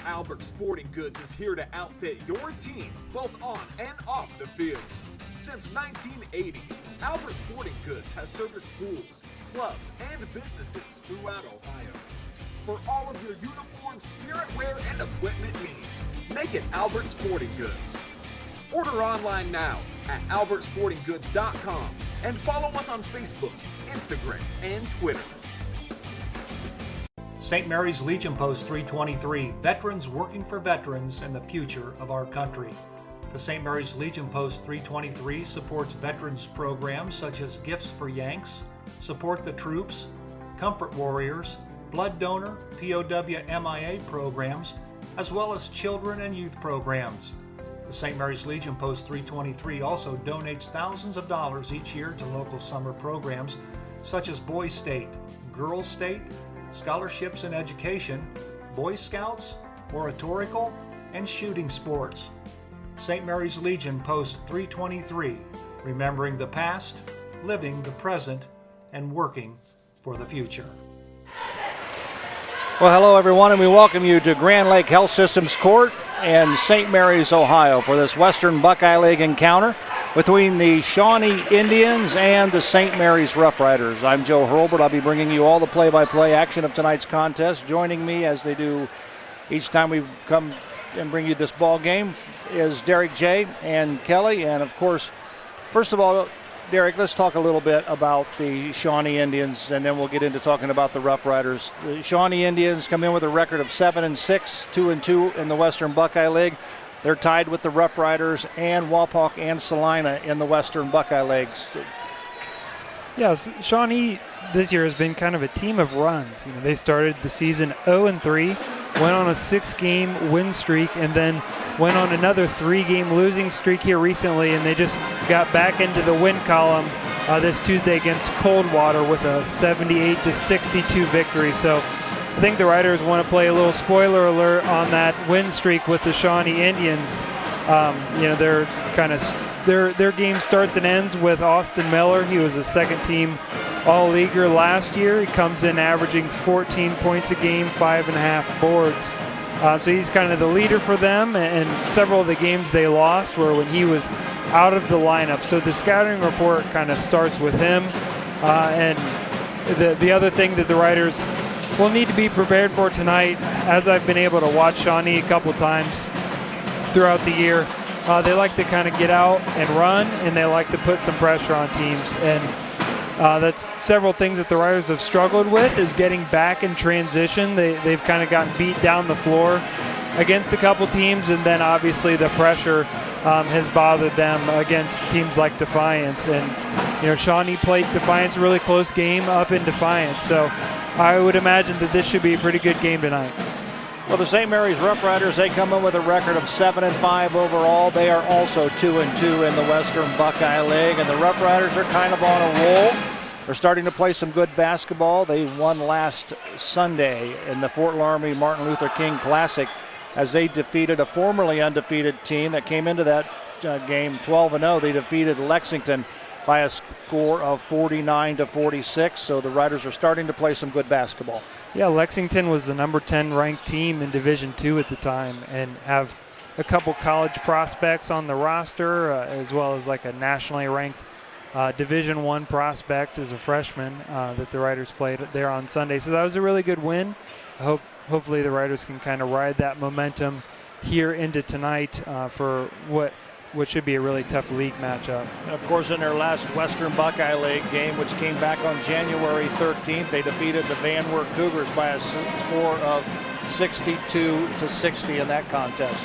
Albert Sporting Goods is here to outfit your team, both on and off the field. Since 1980, Albert Sporting Goods has serviced schools, clubs, and businesses throughout Ohio. For all of your uniform, spirit wear, and equipment needs, make it Albert Sporting Goods. Order online now at albertsportinggoods.com and follow us on Facebook, Instagram, and Twitter. St. Mary's Legion Post 323, veterans working for veterans and the future of our country. The St. Mary's Legion Post 323 supports veterans programs such as Gifts for Yanks, Support the Troops, Comfort Warriors, Blood Donor, POW MIA programs, as well as children and youth programs. The St. Mary's Legion Post 323 also donates thousands of dollars each year to local summer programs such as Boys State, Girls State, Scholarships in Education, Boy Scouts, Oratorical, and Shooting Sports. St. Mary's Legion Post 323, remembering the past, living the present, and working for the future. Well, hello everyone, and we welcome you to Grand Lake Health Systems Court in St. Mary's, Ohio for this Western Buckeye League encounter between the Shawnee Indians and the St. Mary's Rough Riders. I'm Joe Hurlbert. I'll be bringing you all the play-by-play action of tonight's contest. Joining me, as they do each time we come and bring you this ball game, is Derek J. and Kelly. And of course, first of all, Derek, let's talk a little bit about the Shawnee Indians, and then we'll get into talking about the Rough Riders. The Shawnee Indians come in with a record of 7-6, 2-2 in the Western Buckeye League. They're tied with the Rough Riders and Wapak and Salina in the Western Buckeye Leagues. Yes, Shawnee this year has been kind of a team of runs. They started the season 0-3, went on a 6-game win streak, and then went on another 3-game losing streak here recently, and they just got back into the win column this Tuesday against Coldwater with a 78-62 victory. So I think the Riders want to play a little spoiler alert on that win streak with the Shawnee Indians. Their game starts and ends with Austin Miller. He was a second-team All-Leaguer last year. He comes in averaging 14 points a game, 5.5 boards. So he's kind of the leader for them, and several of the games they lost were when he was out of the lineup. So the scouting report kind of starts with him. And the other thing that the Riders will need to be prepared for tonight, as I've been able to watch Shawnee a couple times throughout the year, they like to kind of get out and run, and they like to put some pressure on teams. And that's several things that the Riders have struggled with, is getting back in transition. They've kind of gotten beat down the floor against a couple teams, and then obviously the pressure has bothered them against teams like Defiance. And Shawnee played Defiance, a really close game up in Defiance. So I would imagine that this should be a pretty good game tonight. Well, the St. Mary's Rough Riders, they come in with a record of 7-5 overall. They are also 2-2 in the Western Buckeye League, and the Rough Riders are kind of on a roll. They're starting to play some good basketball. They won last Sunday in the Fort Laramie Martin Luther King Classic as they defeated a formerly undefeated team that came into that game 12-0. They defeated Lexington by a score of 49-46, so the Riders are starting to play some good basketball. Yeah, Lexington was the number 10 ranked team in Division II at the time, and have a couple college prospects on the roster, as well as like a nationally ranked Division I prospect as a freshman that the Riders played there on Sunday. So that was a really good win. Hopefully the Riders can kind of ride that momentum here into tonight for what should be a really tough league matchup. And of course, in their last Western Buckeye League game, which came back on January 13th, they defeated the Van Wert Cougars by a score of 62-60 in that contest.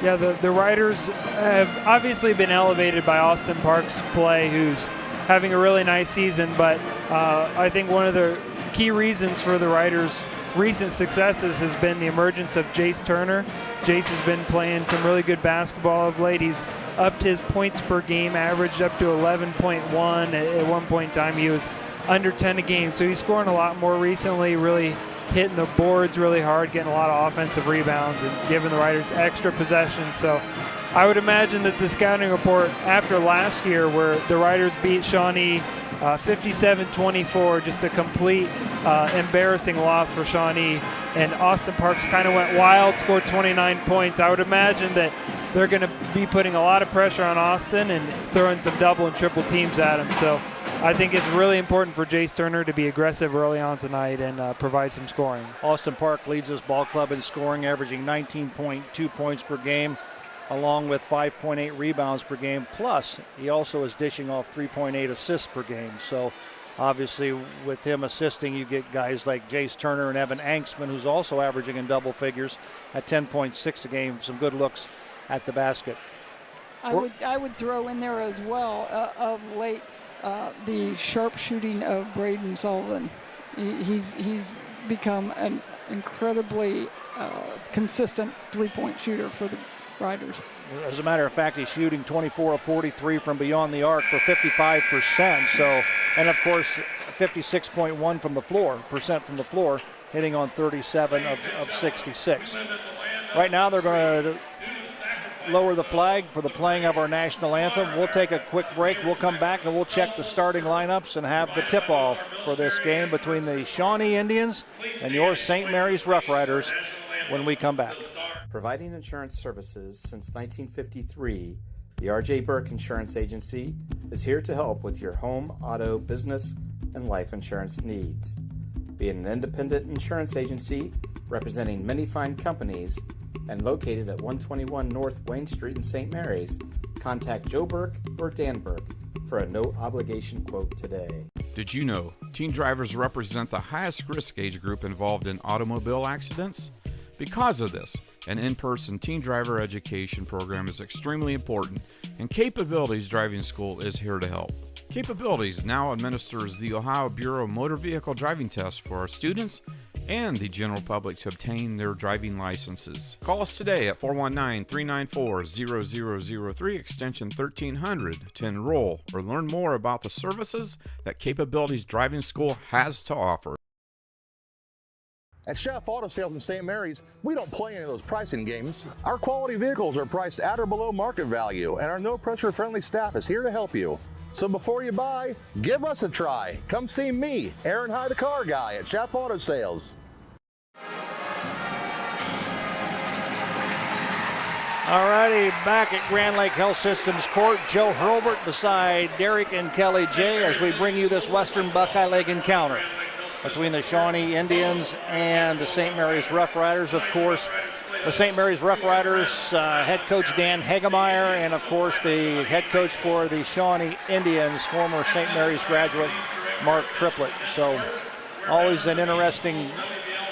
Yeah, the Riders have obviously been elevated by Austin Park's play, who's having a really nice season, but I think one of the key reasons for the Riders' recent successes has been the emergence of Jace Turner. Jace has been playing some really good basketball of late. He's upped his points per game, averaged up to 11.1. At one point in time, he was under 10 a game. So he's scoring a lot more recently, really hitting the boards really hard, getting a lot of offensive rebounds, and giving the Riders extra possessions. So I would imagine that the scouting report after last year, where the Riders beat Shawnee 57-24, just a complete embarrassing loss for Shawnee, and Austin Parks kind of went wild, scored 29 points. I would imagine that they're going to be putting a lot of pressure on Austin and throwing some double and triple teams at him. So I think it's really important for Jace Turner to be aggressive early on tonight and provide some scoring. Austin Park leads this ball club in scoring, averaging 19.2 points per game, along with 5.8 rebounds per game. Plus, he also is dishing off 3.8 assists per game. So obviously, with him assisting, you get guys like Jace Turner and Evan Angsman, who's also averaging in double figures at 10.6 a game. Some good looks at the basket. I would throw in there as well of late the sharp shooting of Braden Sullivan. He's become an incredibly consistent three-point shooter for the Riders. As a matter of fact, he's shooting 24 of 43 from beyond the arc for 55%. So, and of course, 56.1 from the floor, hitting on 37 of 66. Right now, they're going to lower the flag for the playing of our national anthem. We'll take a quick break. We'll come back and we'll check the starting lineups and have the tip-off for this game between the Shawnee Indians and your St. Mary's Rough Riders when we come back. Providing insurance services since 1953, the R.J. Burke Insurance Agency is here to help with your home, auto, business, and life insurance needs. Being an independent insurance agency representing many fine companies and located at 121 North Wayne Street in St. Mary's, contact Joe Burke or Dan Burke for a no-obligation quote today. Did you know teen drivers represent the highest risk age group involved in automobile accidents? Because of this, an in-person teen driver education program is extremely important, and Capabilities Driving School is here to help. Capabilities now administers the Ohio Bureau of Motor Vehicle Driving Test for our students and the general public to obtain their driving licenses. Call us today at 419-394-0003 extension 1300 to enroll or learn more about the services that Capabilities Driving School has to offer. At Chef Auto Sales in St. Mary's, we don't play any of those pricing games. Our quality vehicles are priced at or below market value, and our no-pressure friendly staff is here to help you. So before you buy, give us a try. Come see me, Aaron Hyde, the car guy at Chef Auto Sales. All righty, back at Grand Lake Health Systems Court, Joe Hurlbert beside Derek and Kelly J as we bring you this Western Buckeye League encounter between the Shawnee Indians and the St. Mary's Rough Riders. Of course, the St. Mary's Rough Riders head coach Dan Hegemeyer, and of course the head coach for the Shawnee Indians, former St. Mary's graduate Mark Triplett. So always an interesting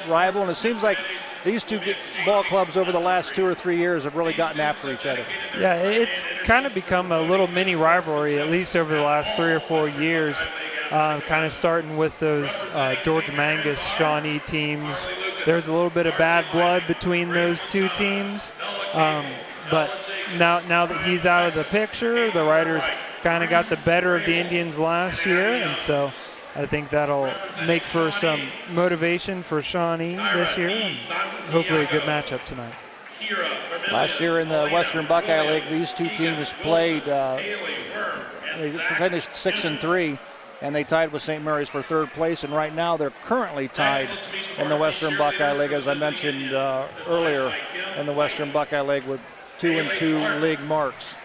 rival, and it seems like these two ball clubs over the last 2 or 3 years have really gotten after each other. Yeah, it's kind of become a little mini rivalry, at least over the last 3 or 4 years. Kind of starting with those George Mangus Shawnee teams. There's a little bit of bad blood between those two teams. But now that he's out of the picture, the Riders kind of got the better of the Indians last year. And so I think that'll make for some motivation for Shawnee this year. And hopefully a good matchup tonight. Last year in the Western Buckeye League, these two teams played, they finished 6-3. And they tied with St. Mary's for third place, and right now they're currently tied in the Western Buckeye League, as I mentioned earlier, in the Western Buckeye League with 2-2 league marks.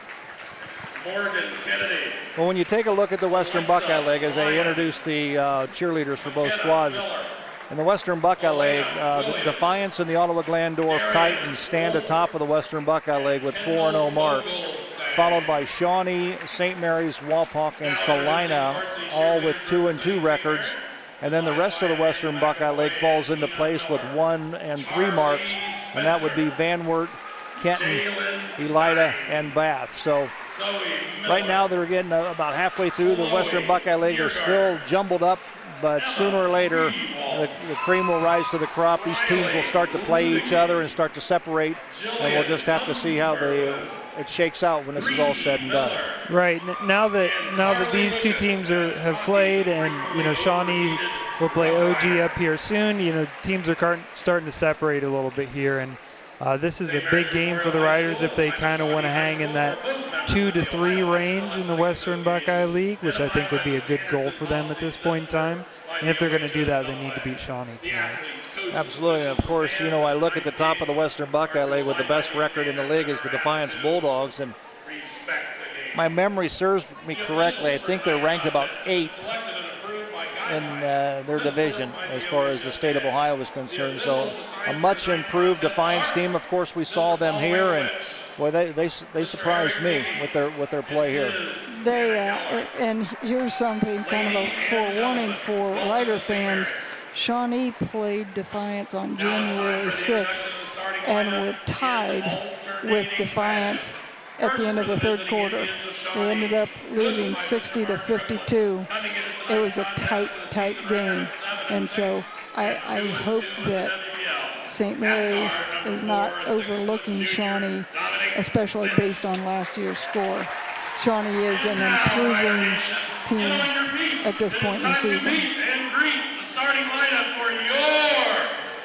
Well, when you take a look at the Western Buckeye League, as they introduce the cheerleaders for both squads, in the Western Buckeye League, the Defiance and the Ottawa Glandorf Titans stand atop of the Western Buckeye League with 4-0 marks, followed by Shawnee, St. Mary's, Wapak, and Salina, all with 2-2 records. And then the rest of the Western Buckeye League falls into place with 1 and 3 marks, and that would be Van Wert, Kenton, Elida, and Bath. So right now they're getting about halfway through the Western Buckeye League. They're still jumbled up, but sooner or later the cream will rise to the crop. These teams will start to play each other and start to separate, and we'll just have to see how it shakes out when this is all said and done. Right. Now that these two teams have played, and Shawnee will play OG up here soon, teams are starting to separate a little bit here, and this is a big game for the Riders if they kind of want to hang in that 2-3 range in the Western Buckeye League, which I think would be a good goal for them at this point in time. And if they're going to do that, they need to beat Shawnee tonight. Absolutely. And of course, you know, I look at the top of the Western Buckeye League with the best record in the league is the Defiance Bulldogs, and my memory serves me correctly, I think they're ranked about 8th in their division as far as the state of Ohio is concerned. So a much improved Defiance team. Of course, we saw them here, and boy, they surprised me with their play here. And here's something kind of a forewarning for Rider fans. Shawnee played Defiance on January 6th and were tied with Defiance at the end of the third quarter. They ended up losing 60-52. It was a tight game. And so I hope that St. Mary's is not overlooking Shawnee, especially based on last year's score. Shawnee is an improving team at this point in the season.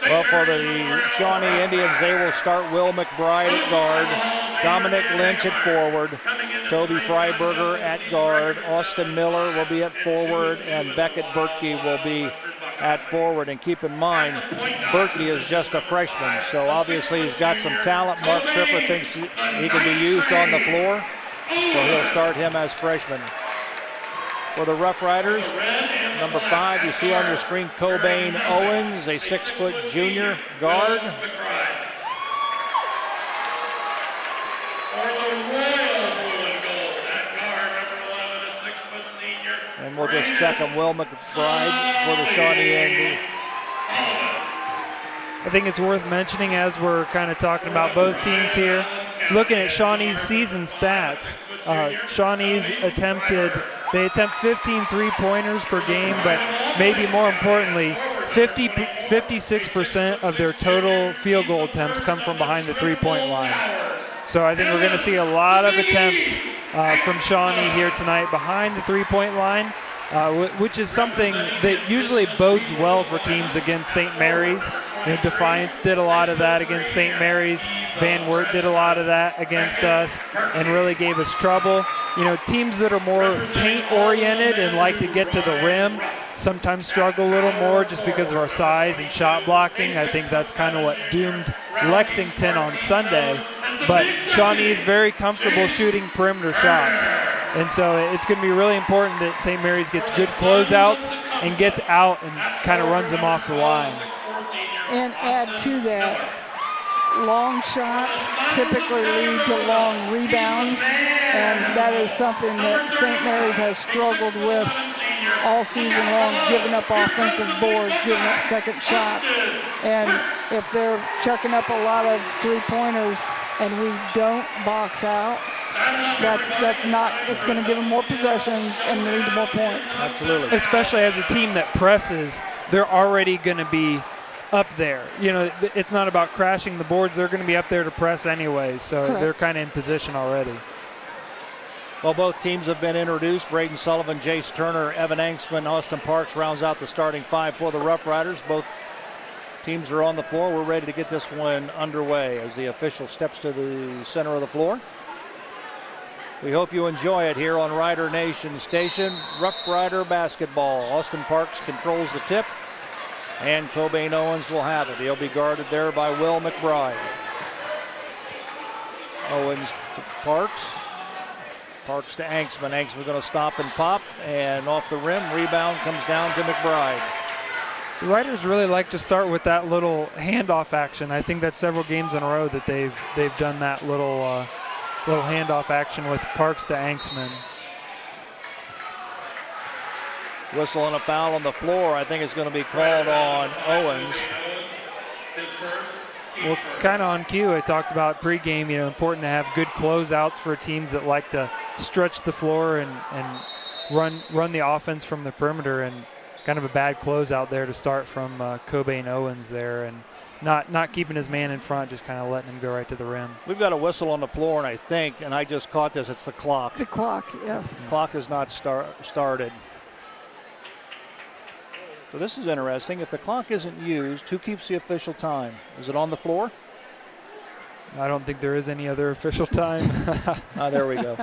Well, for the Shawnee Indians, they will start Will McBride at guard, Dominic Lynch at forward, Toby Freiberger at guard, Austin Miller will be at forward, and Beckett Berkey will be at forward. And keep in mind, Berkey is just a freshman, so obviously he's got some talent. Mark Tripper thinks he can be used on the floor, so he'll start him as freshman. For the Rough Riders, number 5, you see on your screen Cobain Owens, a 6-foot junior guard. And we'll just check on Will McBride for the Shawnee Indians. I think it's worth mentioning as we're kind of talking about both teams here, looking at Shawnee's season stats. Shawnee's attempt 15 three-pointers per game, but maybe more importantly, 56% of their total field goal attempts come from behind the three-point line. So I think we're going to see a lot of attempts from Shawnee here tonight behind the three-point line, which is something that usually bodes well for teams against St. Mary's. You know, Defiance did a lot of that against St. Mary's. Van Wert did a lot of that against us and really gave us trouble. You know, teams that are more paint-oriented and like to get to the rim sometimes struggle a little more just because of our size and shot blocking. I think that's kind of what doomed Lexington on Sunday. But Shawnee is very comfortable shooting perimeter shots. And so it's going to be really important that St. Mary's gets good closeouts and gets out and kind of runs them off the line. And add to that, long shots typically lead to long rebounds, and that is something that St. Mary's has struggled with all season long, giving up offensive boards, giving up second shots. And if they're chucking up a lot of three-pointers and we don't box out, that's not, it's going to give them more possessions and lead to more points. Absolutely. Especially as a team that presses, they're already going to be up there. You know, it's not about crashing the boards. They're going to be up there to press anyway, so Correct. They're kind of in position already. Well, both teams have been introduced. Braden Sullivan, Jace Turner, Evan Angsman, Austin Parks rounds out the starting 5 for the Rough Riders. Both teams are on the floor. We're ready to get this one underway as the official steps to the center of the floor. We hope you enjoy it here on Rider Nation Station. Rough Rider basketball. Austin Parks controls the tip, and Cobain Owens will have it. He'll be guarded there by Will McBride. Owens to Parks. Parks to Angsman. Angsman going to stop and pop, and off the rim. Rebound comes down to McBride. The Riders really like to start with that little handoff action. I think that's several games in a row that they've done that little handoff action with Parks to Angsman. Whistle and a foul on the floor. I think it's going to be called on Owens. Well, kind of on cue, I talked about pregame, you know, important to have good closeouts for teams that like to stretch the floor and run the offense from the perimeter, and kind of a bad closeout there to start from Cobain Owens there, and not keeping his man in front, just kind of letting him go right to the rim. We've got a whistle on the floor, and I think, and I just caught this, it's the clock. The clock, yes. The clock is not started. So this is interesting. If the clock isn't used, who keeps the official time? Is it on the floor? I don't think there is any other official time. There we go.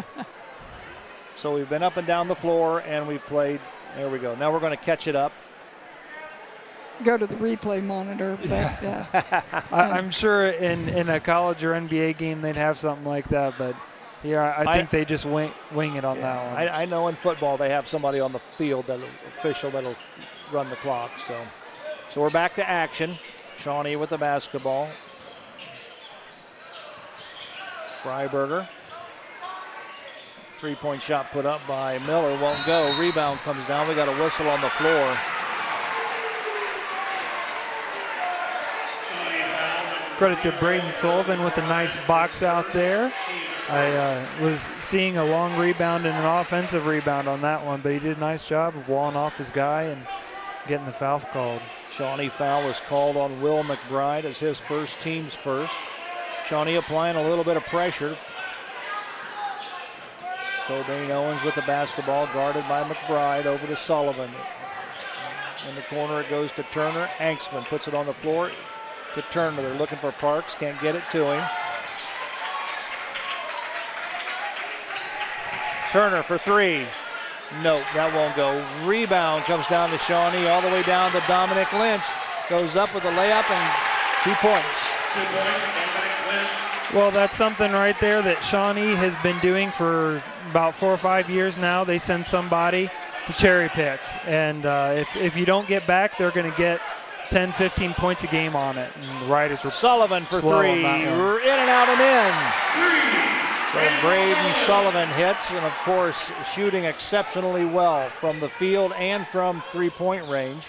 So we've been up and down the floor, and we've played. There we go. Now we're going to catch it up. go to the replay monitor. But, yeah. I'm sure in a college or NBA game they'd have something like that, but yeah, I think they just wing it on that one. I know in football they have somebody on the field, official that'll run the clock. So we're back to action. Shawnee with the basketball. Freiberger. Three-point shot put up by Miller, won't go. Rebound comes down. We got a whistle on the floor. Credit to Braden Sullivan with a nice box out there. I was seeing a long rebound and an offensive rebound on that one, but he did a nice job of walling off his guy and getting the foul called. Shawnee foul was called on Will McBride as his first, team's first. Shawnee applying a little bit of pressure. Cobain Owens with the basketball, guarded by McBride, over to Sullivan. In the corner it goes to Turner. Anksman puts it on the floor to Turner. They're looking for Parks, can't get it to him. Turner for three. Nope, that won't go. Rebound comes down to Shawnee, all the way down to Dominic Lynch. Goes up with a layup and 2 points. Well, that's something right there that Shawnee has been doing for about 4 or 5 years now. They send somebody to cherry pick, and if you don't get back, they're going to get 10, 15 points a game on it. And the Riders were Sullivan for three. We're in and out and in. So Braden Sullivan hits, and of course shooting exceptionally well from the field and from three-point range.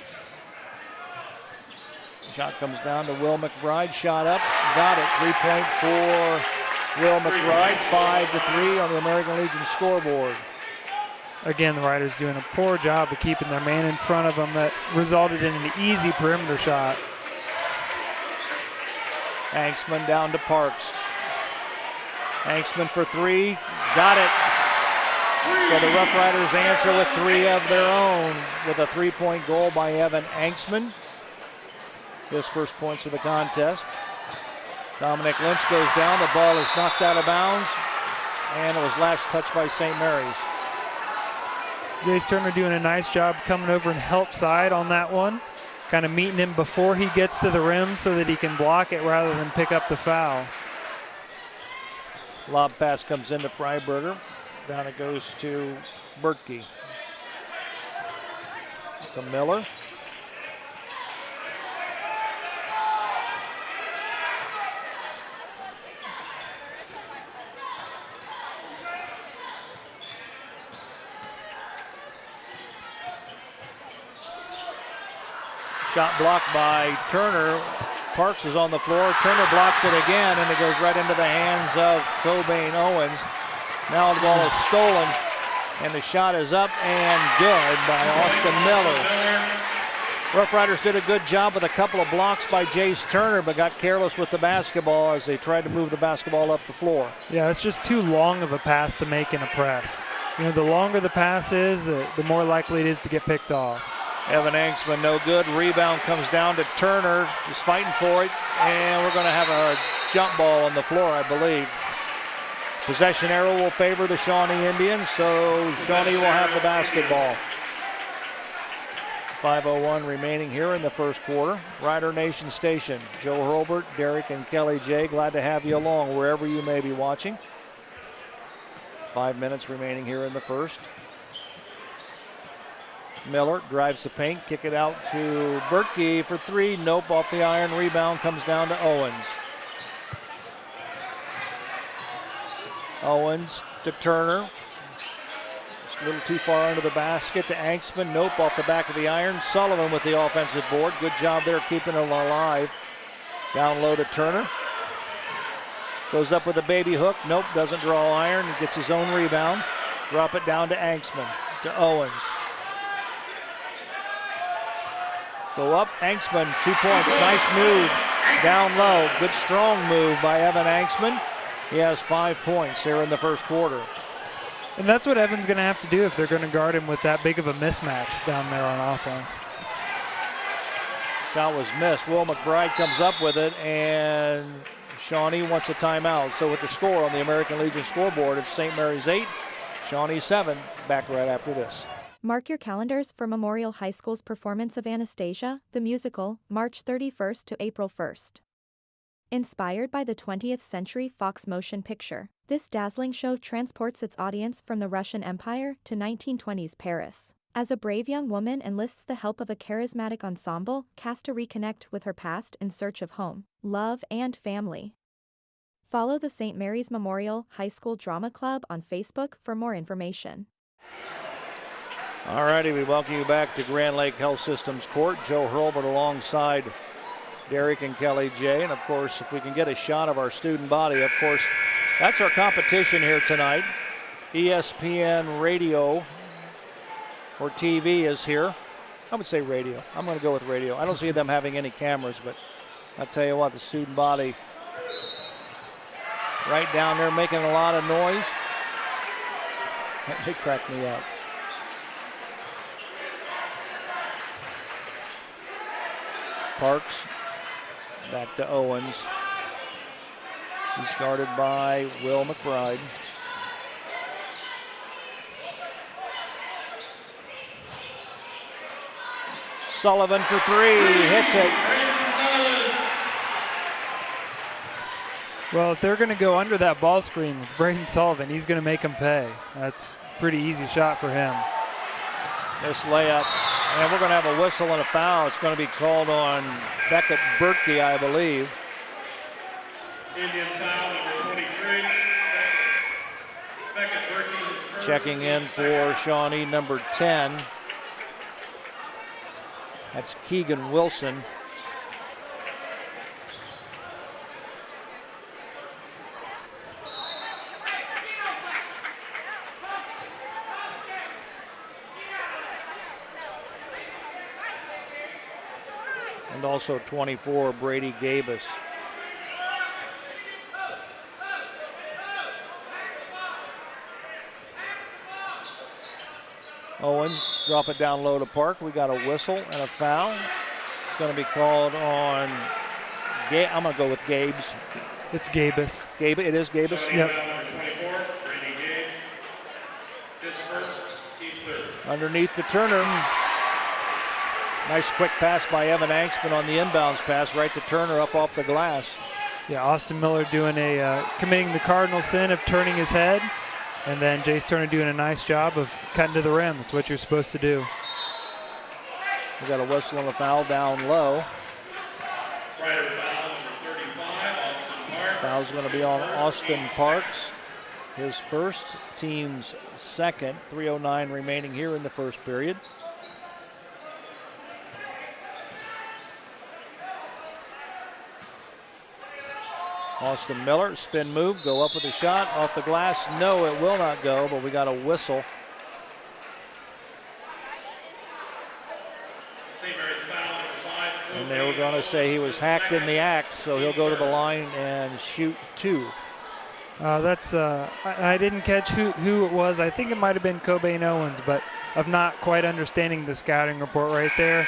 Shot comes down to Will McBride. Shot up, got it. 3-point for Will McBride. 5-3 on the American Legion scoreboard. Again, the Riders doing a poor job of keeping their man in front of them. That resulted in an easy perimeter shot. Anksman down to Parks. Anksman for three, got it. So the Rough Riders answer with three of their own with a 3-point goal by Evan Anksman. His first points of the contest. Dominic Lynch goes down, the ball is knocked out of bounds, and it was last touched by St. Mary's. Jace Turner doing a nice job coming over and help side on that one. Kind of meeting him before he gets to the rim so that he can block it rather than pick up the foul. Lob pass comes into Freiberger. Down it goes to Bertke. To Miller. Shot blocked by Turner. Parks is on the floor. Turner blocks it again, and it goes right into the hands of Cobain Owens. Now the ball is stolen, and the shot is up and good by Austin Miller. Rough Riders did a good job with a couple of blocks by Jace Turner, but got careless with the basketball as they tried to move the basketball up the floor. Yeah, it's just too long of a pass to make in a press. You know, the longer the pass is, the more likely it is to get picked off. Evan Anksman, no good. Rebound comes down to Turner. He's fighting for it, and we're going to have a jump ball on the floor, I believe. Possession arrow will favor the Shawnee Indians, so Shawnee will have the basketball. 5:01 remaining here in the first quarter. Rider Nation Station. Joe Hurlbert, Derek, and Kelly J. Glad to have you along wherever you may be watching. 5 minutes remaining here in the first. Miller drives the paint, kick it out to Bertke for three. Nope, off the iron. Rebound comes down to Owens. Owens to Turner. Just a little too far under the basket to Anksman. Nope, off the back of the iron. Sullivan with the offensive board. Good job there keeping it alive. Down low to Turner. Goes up with a baby hook. Nope, doesn't draw iron. He gets his own rebound. Drop it down to Anksman. To Owens. Go up, Anksman, 2 points. Nice move down low. Good strong move by Evan Anksman. He has 5 points there in the first quarter. And that's what Evan's going to have to do if they're going to guard him with that big of a mismatch down there on offense. Shot was missed. Will McBride comes up with it, and Shawnee wants a timeout. So with the score on the American Legion scoreboard, it's St. Mary's 8, Shawnee 7. Back right after this. Mark your calendars for Memorial High School's performance of Anastasia, the musical, March 31st to April 1st. Inspired by the 20th century Fox motion picture, this dazzling show transports its audience from the Russian Empire to 1920s Paris. As a brave young woman enlists the help of a charismatic ensemble cast to reconnect with her past in search of home, love, and family. Follow the St. Mary's Memorial High School Drama Club on Facebook for more information. All righty, we welcome you back to Grand Lake Health Systems Court. Joe Hurlbut alongside Derek and Kelly J. And of course, if we can get a shot of our student body, of course, that's our competition here tonight. ESPN Radio or TV is here. I would say radio. I'm going to go with radio. I don't see them having any cameras, but I'll tell you what, the student body right down there making a lot of noise. They crack me up. Parks back to Owens. He's guarded by Will McBride. Sullivan for three, hits it. Well, if they're going to go under that ball screen with Braden Sullivan, he's going to make him pay. That's a pretty easy shot for him. This layup. And we're going to have a whistle and a foul. It's going to be called on Beckett Berkey, I believe. Indian foul number 23. Beckett Berkey. Checking in for Shawnee, number 10. That's Keegan Wilson. And also 24, Brady Gabus. Owens, drop it down low to Park. We got a whistle and a foul. It's going to be called on, I'm going to go with Gabes. It's Gabus. It is Gabus? Yep. Underneath the Turner. Nice quick pass by Evan Angstman on the inbounds pass right to Turner up off the glass. Yeah, Austin Miller doing committing the cardinal sin of turning his head, and then Jace Turner doing a nice job of cutting to the rim. That's what you're supposed to do. We got a whistle and a foul down low. Foul's going to be on Austin Parks. His first, team's second. 3:09 remaining here in the first period. Austin Miller, spin move, go up with a shot, off the glass. No, it will not go, but we got a whistle. And they were going to say he was hacked in the act, so he'll go to the line and shoot two. I didn't catch who it was. I think it might have been Cobain Owens, but of not quite understanding the scouting report right there.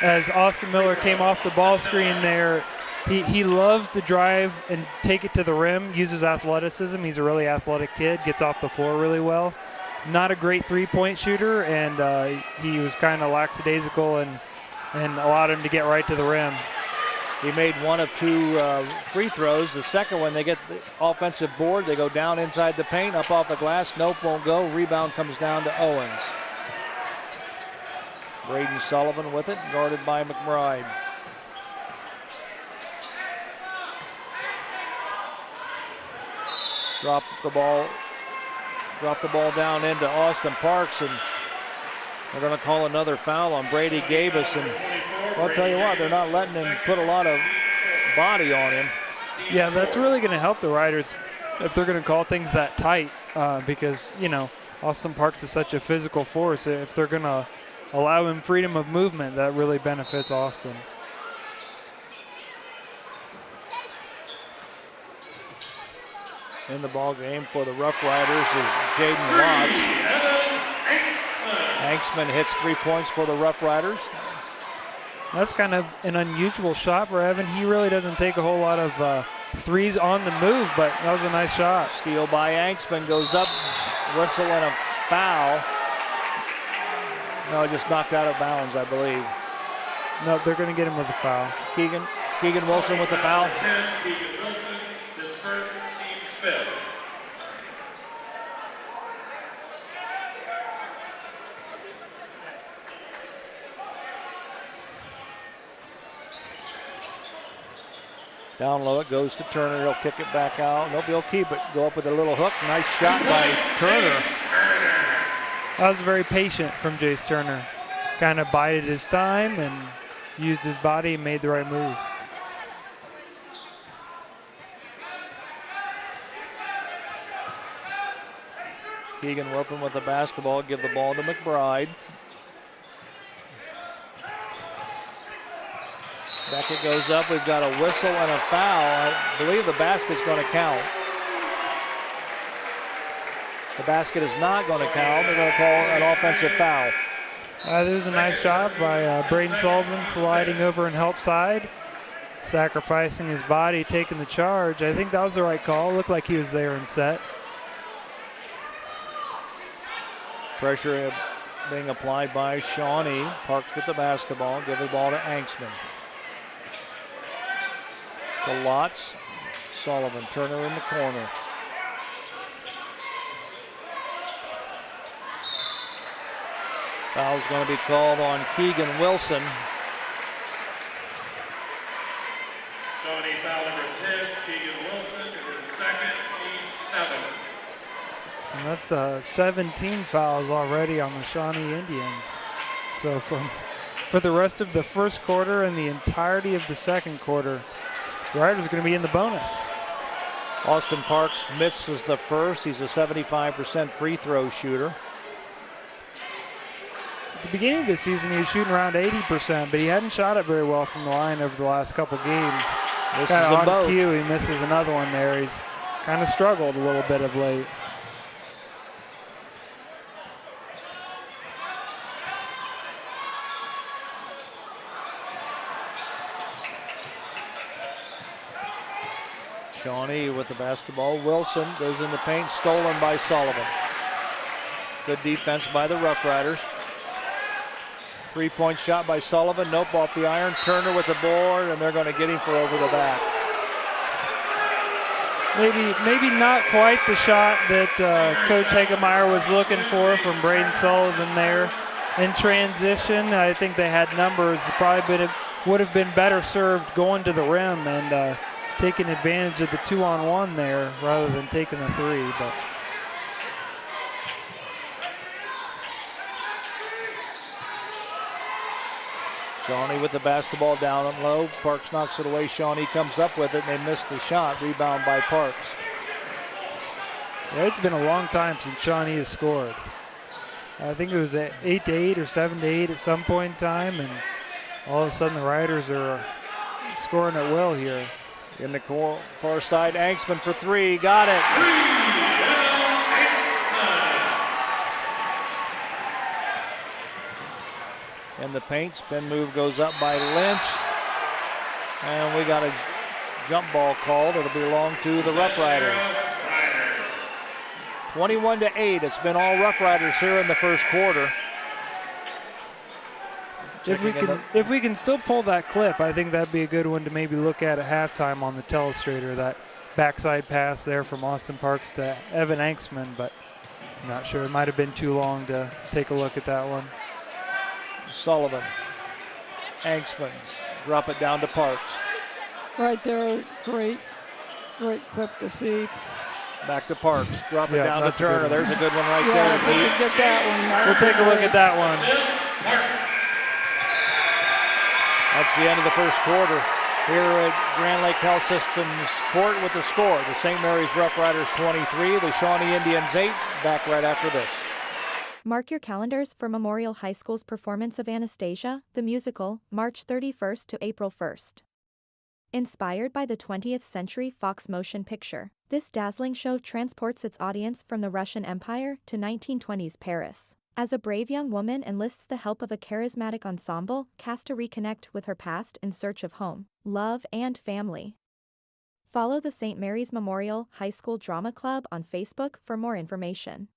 As Austin Miller came off the ball screen there, he loves to drive and take it to the rim, uses athleticism. He's a really athletic kid, gets off the floor really well. Not a great three-point shooter, and he was kind of lackadaisical and allowed him to get right to the rim. He made one of two free throws. The second one, they get the offensive board. They go down inside the paint, up off the glass. Nope, won't go. Rebound comes down to Owens. Braden Sullivan with it, guarded by McBride. Drop the ball down into Austin Parks, and they're going to call another foul on Brady Gabus. And I'll tell you what, they're not letting him put a lot of body on him. Yeah, that's really going to help the Riders if they're going to call things that tight, because, you know, Austin Parks is such a physical force. If they're going to allow him freedom of movement, that really benefits Austin. In the ball game for the Rough Riders is Jaden Watts. Angstman hits 3 points for the Rough Riders. That's kind of an unusual shot for Evan. He really doesn't take a whole lot of threes on the move, but that was a nice shot. Steal by Angstman, goes up, whistle and a foul. No, just knocked out of bounds, I believe. No, they're going to get him with a foul. Keegan Wilson with the foul. 10, Keegan Wilson, his first, team's fifth. Down low, it goes to Turner. He'll kick it back out. Nope, he'll keep it. Go up with a little hook. Nice shot by Turner. That was very patient from Jace Turner. Kind of bided his time and used his body and made the right move. Keegan Wilson with the basketball. Give the ball to McBride. Back it goes up. We've got a whistle and a foul. I believe the basket's going to count. The basket is not going to count. They're going to call an offensive foul. There was a nice job by Braden Sullivan sliding over and help side, sacrificing his body, taking the charge. I think that was the right call. Looked like he was there and set. Pressure being applied by Shawnee. Parks with the basketball. Give the ball to Anksman. To Lotz. Sullivan. Turner in the corner. Foul's going to be called on Keegan Wilson. Shawnee foul number 10, Keegan Wilson, his second, team 7. And that's 17 fouls already on the Shawnee Indians. So for the rest of the first quarter and the entirety of the second quarter, the Riders are going to be in the bonus. Austin Parks misses the first. He's a 75% free throw shooter. At the beginning of the season, he was shooting around 80%, but he hadn't shot it very well from the line over the last couple games. Misses them both. On cue, he misses another one there. He's kind of struggled a little bit of late. Shawnee with the basketball. Wilson goes in the paint, stolen by Sullivan. Good defense by the Rough Riders. Three-point shot by Sullivan. Nope, off the iron. Turner with the board, and they're going to get him for over the back. Maybe not quite the shot that Coach Hagemeyer was looking for from Braden Sullivan there. In transition, I think they had numbers. Probably would have been better served going to the rim and taking advantage of the 2-on-1 there rather than taking the three. But Shawnee with the basketball down and low. Parks knocks it away. Shawnee comes up with it, and they miss the shot. Rebound by Parks. Yeah, it's been a long time since Shawnee has scored. I think it was at 8-8 or 7-8 at some point in time, and all of a sudden the Riders are scoring at will here. In the far side, Anksman for three. Got it. In the paint, spin move goes up by Lynch. And we got a jump ball called. It'll belong to the Rough Riders. 21-8. It's been all Rough Riders here in the first quarter. If we can still pull that clip, I think that'd be a good one to maybe look at halftime on the telestrator. That backside pass there from Austin Parks to Evan Anksman, but I'm not sure. It might have been too long to take a look at that one. Sullivan, Anksman, drop it down to Parks. Right there, great clip to see. Back to Parks, drop it down to Turner. There's a good one right there. If we could get that one. We'll take a look at that one. That's the end of the first quarter here at Grand Lake Health Systems Court with the score. The St. Mary's Rough Riders 23, the Shawnee Indians 8. Back right after this. Mark your calendars for Memorial High School's performance of Anastasia, the musical, March 31st to April 1st. Inspired by the 20th century Fox motion picture, this dazzling show transports its audience from the Russian Empire to 1920s Paris. As a brave young woman enlists the help of a charismatic ensemble cast to reconnect with her past in search of home, love, and family. Follow the St. Mary's Memorial High School Drama Club on Facebook for more information.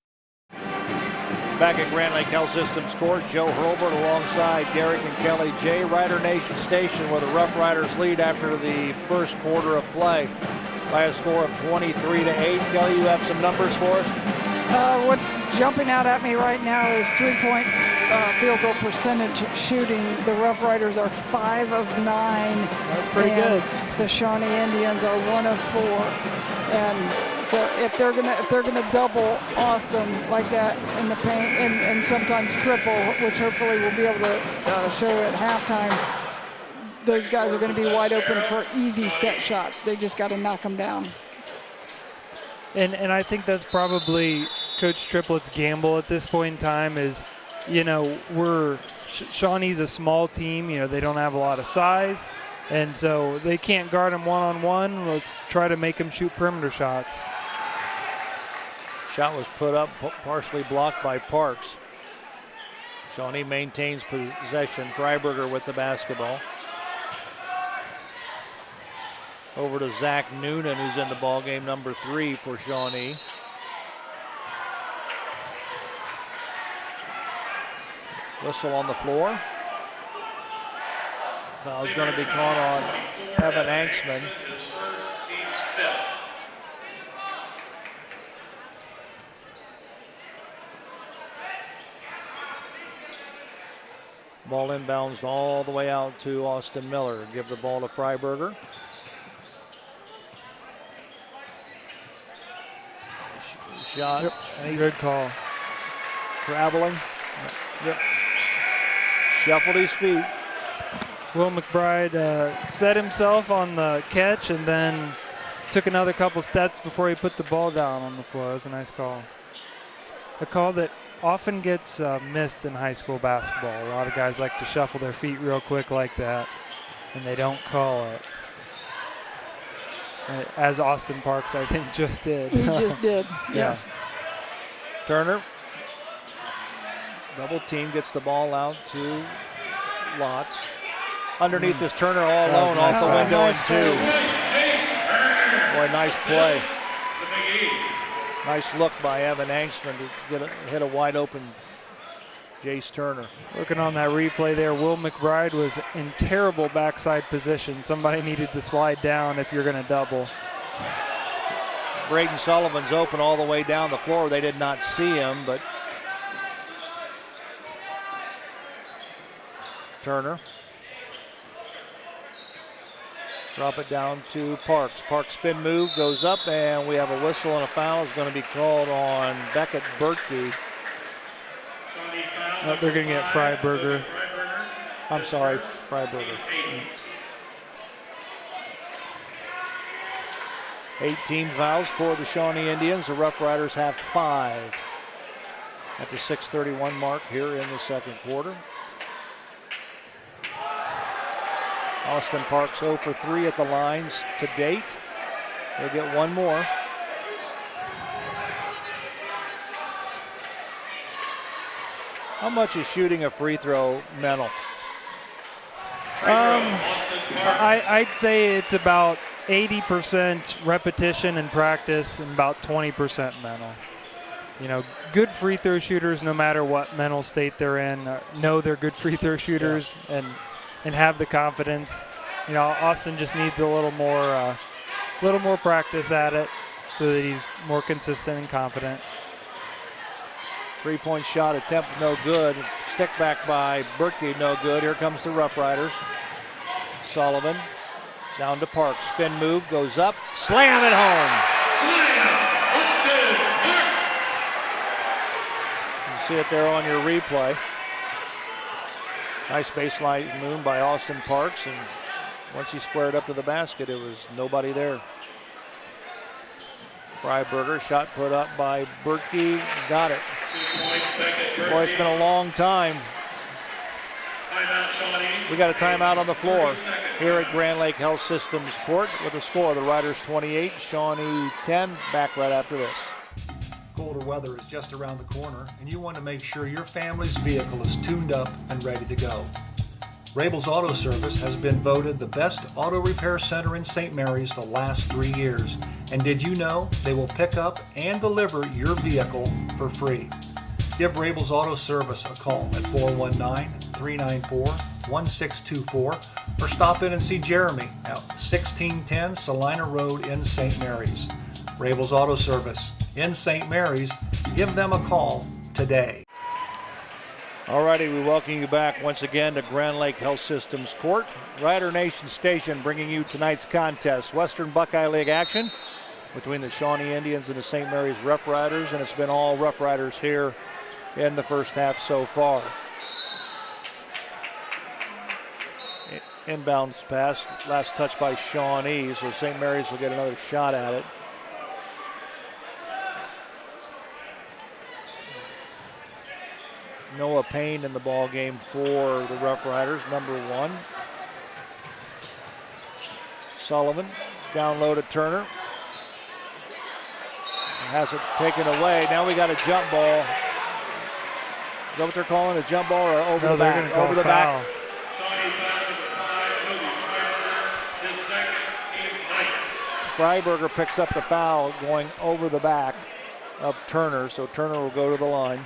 Back at Grand Lake Health Systems Court, Joe Hurlbert alongside Derek and Kelly J. Rider Nation Station where the Rough Riders lead after the first quarter of play by a score of 23-8. Kelly, you have some numbers for us? What's jumping out at me right now is three-point field goal percentage shooting. The Rough Riders are 5 of 9. That's pretty good. The Shawnee Indians are 1 of 4. And so if they're gonna double Austin like that in the paint and sometimes triple, which hopefully we'll be able to show at halftime, those guys are going to be wide open for easy set shots. They just got to knock them down. And I think that's probably Coach Triplett's gamble at this point in time is, Shawnee's a small team. They don't have a lot of size. And so they can't guard him one-on-one. Let's try to make him shoot perimeter shots. Shot was put up, partially blocked by Parks. Shawnee maintains possession. Freiberger with the basketball. Over to Zach Noonan, who's in the ball game, number 3 for Shawnee. Whistle on the floor. Foul's going to be caught on Evan Anksman. Ball inbounds all the way out to Austin Miller. Give the ball to Freiberger. Shot. Yep. Good call. Traveling. Yep. Shuffled his feet. Will McBride set himself on the catch and then took another couple steps before he put the ball down on the floor. It was a nice call. A call that often gets missed in high school basketball. A lot of guys like to shuffle their feet real quick like that, and they don't call it. As Austin Parks, I think, just did. He just did, yes. Yeah. Turner. Double team, gets the ball out to Lotz. Underneath is Turner all alone off the window and 2. Boy, nice play. Nice look by Evan Angstrom to hit a wide open Jace Turner. Looking on that replay there, Will McBride was in terrible backside position. Somebody needed to slide down if you're going to double. Braden Sullivan's open all the way down the floor. They did not see him, but Turner. Drop it down to Parks. Parks spin move, goes up, and we have a whistle and a foul is going to be called on Beckett Bertkey. Oh, they're going to get Freiberger. I'm sorry, Freiberger. 8 team fouls for the Shawnee Indians. The Rough Riders have 5 at the 6:31 mark here in the second quarter. Austin Parks 0 for 3 at the lines to date. They'll get one more. How much is shooting a free throw mental? I'd say it's about 80% repetition and practice and about 20% mental. Good free throw shooters, no matter what mental state they're in, know they're good free throw shooters and have the confidence. Austin just needs a little more practice at it so that he's more consistent and confident. 3-point shot attempt, no good. Stick back by Bertkey, no good. Here comes the Rough Riders. Sullivan down to Parks. Spin move, goes up, slam it home. You see it there on your replay. Nice baseline move by Austin Parks, and once he squared up to the basket, it was nobody there. Freiberger, shot put up by Bertkey, got it. Boy, it's been a long time. We got a timeout on the floor here at Grand Lake Health Systems Court with a score. The Riders 28, Shawnee 10. Back right after this. Colder weather is just around the corner, and you want to make sure your family's vehicle is tuned up and ready to go. Rabel's Auto Service has been voted the best auto repair center in St. Mary's the last 3 years. And did you know they will pick up and deliver your vehicle for free? Give Rabel's Auto Service a call at 419-394-1624 or stop in and see Jeremy at 1610 Salina Road in St. Mary's. Rabel's Auto Service in St. Mary's. Give them a call today. Alrighty, we welcome you back once again to Grand Lake Health Systems Court. Rider Nation Station bringing you tonight's contest. Western Buckeye League action between the Shawnee Indians and the St. Mary's Rough Riders, and it's been all Rough Riders here in the first half so far. Inbounds pass, last touch by Shawnee, so St. Mary's will get another shot at it. Noah Payne in the ball game for the Rough Riders, number 1. Sullivan down low to Turner. Has it taken away. Now we got a jump ball. Is that what they're calling, a jump ball or over the back? Over the back. Freiberger picks up the foul going over the back of Turner, so Turner will go to the line.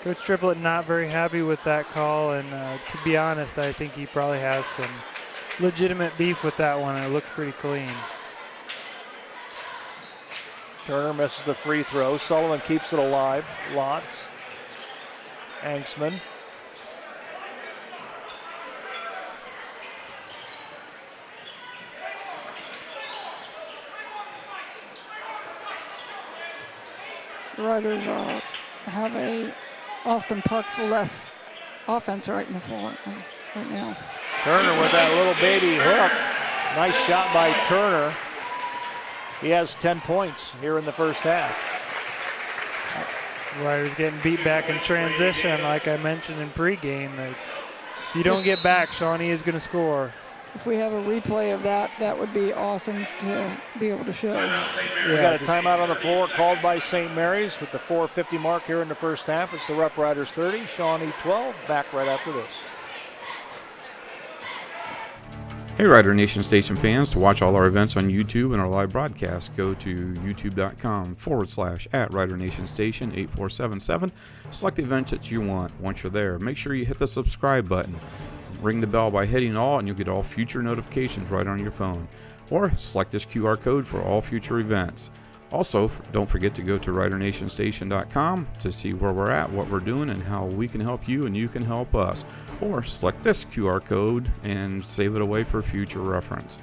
Coach Triplett not very happy with that call, and to be honest, I think he probably has some legitimate beef with that one. It looked pretty clean. Turner misses the free throw. Sullivan keeps it alive. Lots. Anksman. The Riders have a Austin Parks less offense right in the floor right now. Turner with that little baby hook. Nice shot by Turner. He has 10 points here in the first half. Riders getting beat back in transition, like I mentioned in pregame. If you don't get back, Shawnee is going to score. If we have a replay of that, that would be awesome to be able to show. We got a timeout on the floor called by St. Mary's with the 4:50 mark here in the first half. It's the Rough Riders 30, Shawnee 12. Back right after this. Hey Rider Nation Station fans, to watch all our events on YouTube and our live broadcast, go to youtube.com/@Rider Nation Station 8477. Select the event that you want. Once you're there, make sure you hit the subscribe button. Ring the bell by hitting all, and you'll get all future notifications right on your phone. Or select this QR code for all future events. Also, don't forget to go to RiderNationStation.com to see where we're at, what we're doing, and how we can help you and you can help us. Or select this QR code and save it away for future reference.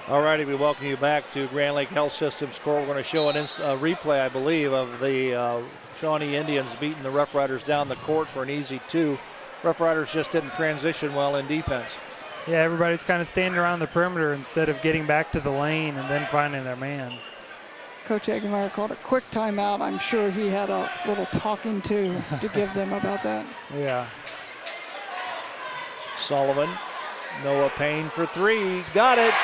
All righty, we welcome you back to Grand Lake Health Systems Court. We're going to show a replay, I believe, of the Shawnee Indians beating the Rough Riders down the court for an easy 2. Rough Riders just didn't transition well in defense. Yeah, everybody's kind of standing around the perimeter instead of getting back to the lane and then finding their man. Coach Eggemeyer called a quick timeout. I'm sure he had a little talking to give them about that. Yeah. Sullivan, Noah Payne for 3. Got it.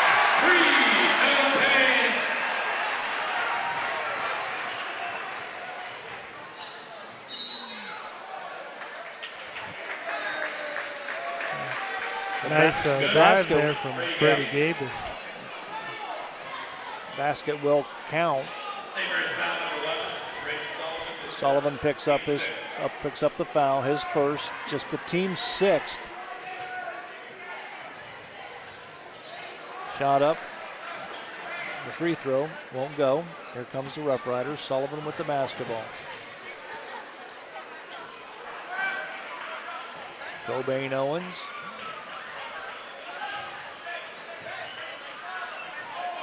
Nice drive there from Brady Gabus. Basket will count. Sullivan picks up the foul, his first, just the team's 6th. Shot up. The free throw won't go. Here comes the Rough Riders. Sullivan with the basketball. Cobain Owens.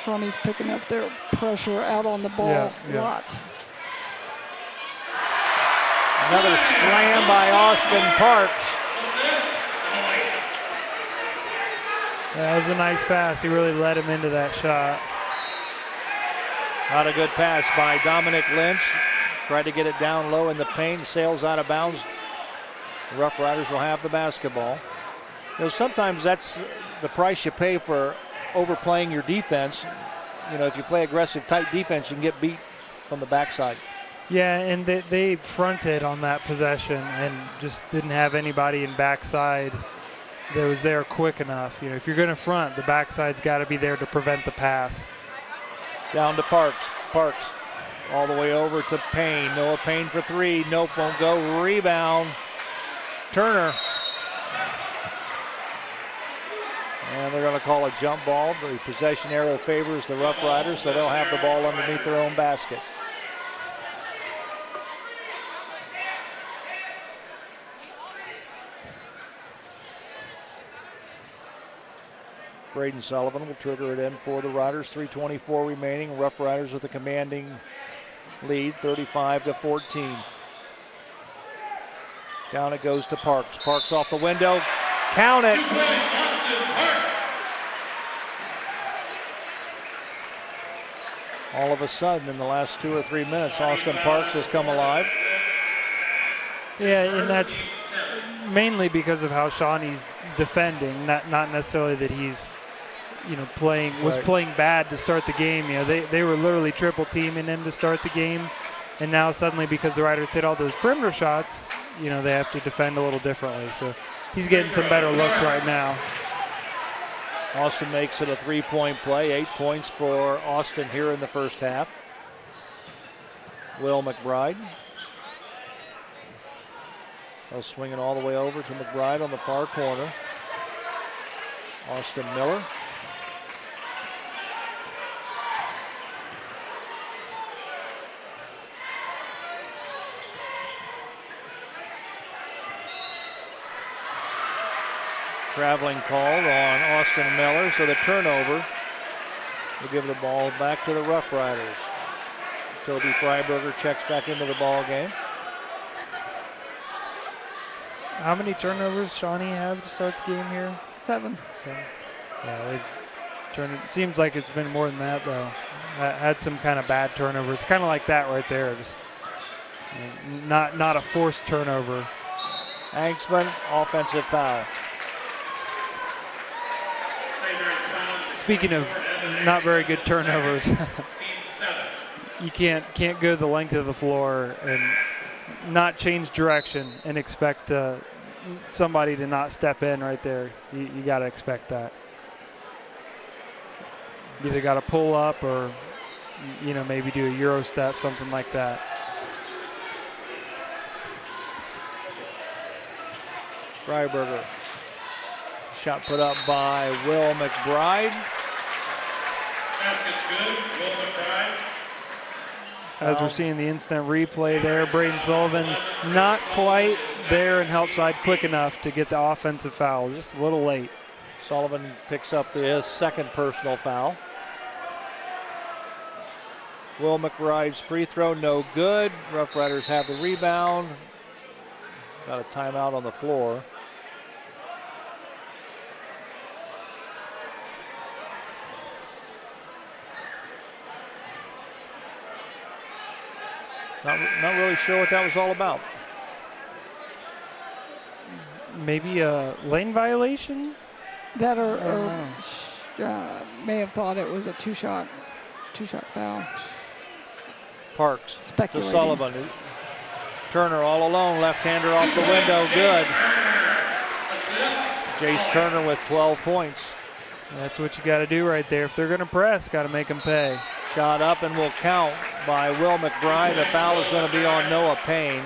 Shawnee's picking up their pressure out on the ball. Lots. Another slam by Austin Parks. Yeah, that was a nice pass. He really led him into that shot. Not a good pass by Dominic Lynch. Tried to get it down low in the paint. Sails out of bounds. The Rough Riders will have the basketball. You know, sometimes that's the price you pay for overplaying your defense. You know, if you play aggressive, tight defense, you can get beat from the backside. Yeah, and they fronted on that possession and just didn't have anybody in backside that was there quick enough. You know, if you're going to front, the backside's got to be there to prevent the pass. Down to Parks. Parks all the way over to Payne. Noah Payne for three. Nope, won't go. Rebound. Turner. And they're going to call a jump ball. The possession arrow favors the Rough Riders, so they'll have the ball underneath their own basket. Braden Sullivan will trigger it in for the Riders. 3:24 remaining. Rough Riders with a commanding lead, 35-14. Down it goes to Parks. Parks off the window. Count it. All of a sudden, in the last 2 or 3 minutes, Austin Parks has come alive. Yeah, and that's mainly because of how Shawnee's defending, not necessarily that he's, playing bad to start the game. They were literally triple teaming him to start the game, and now suddenly because the Riders hit all those perimeter shots, they have to defend a little differently. So he's getting some better looks right now. Austin makes it a 3-point play. 8 points for Austin here in the first half. Will McBride. They'll swing it all the way over to McBride on the far corner. Austin Miller. Traveling called on Austin Miller, so the turnover will give the ball back to the Rough Riders. Toby Freiberger checks back into the ball game. How many turnovers Shawnee have to start the game here? 7. Yeah, they've turned. It seems like it's been more than that though. Had some kind of bad turnovers, kind of like that right there. Just not a forced turnover. Hanksman, offensive foul. Speaking of not very good turnovers, you can't go the length of the floor and not change direction and expect somebody to not step in right there. You got to expect that. You either got to pull up or, maybe do a Euro step, something like that. Freiberger. Shot put up by Will McBride. Basket's good. Will McBride. As we're seeing the instant replay there, Braden Sullivan not quite there and help side quick enough to get the offensive foul, just a little late. Sullivan picks up his second personal foul. Will McBride's free throw, no good. Rough Riders have the rebound. Got a timeout on the floor. Not really sure what that was all about. Maybe a lane violation? That or may have thought it was a two-shot foul. Parks Speculating. to Sullivan. Turner all alone, left-hander off the window, good. Jace Turner with 12 points. That's what you got to do right there. If they're going to press, got to make them pay. Shot up and will count by Will McBride. The foul is going to be on Noah Payne.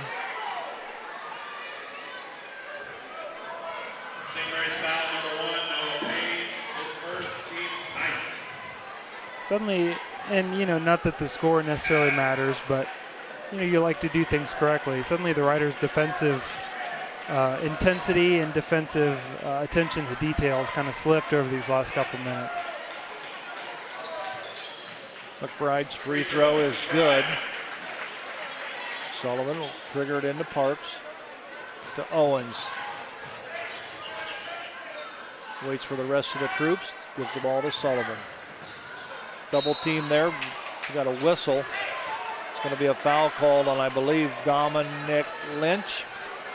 St. Mary's foul number 1, Noah Payne, his first, team's 9th. Suddenly, and not that the score necessarily matters, but you like to do things correctly. Suddenly the Riders' defensive intensity and defensive attention to details kind of slipped over these last couple minutes. McBride's free throw is good. Sullivan will trigger it into Parks. To Owens. Waits for the rest of the troops. Gives the ball to Sullivan. Double team there. We got a whistle. It's going to be a foul called on, I believe, Dominic Lynch.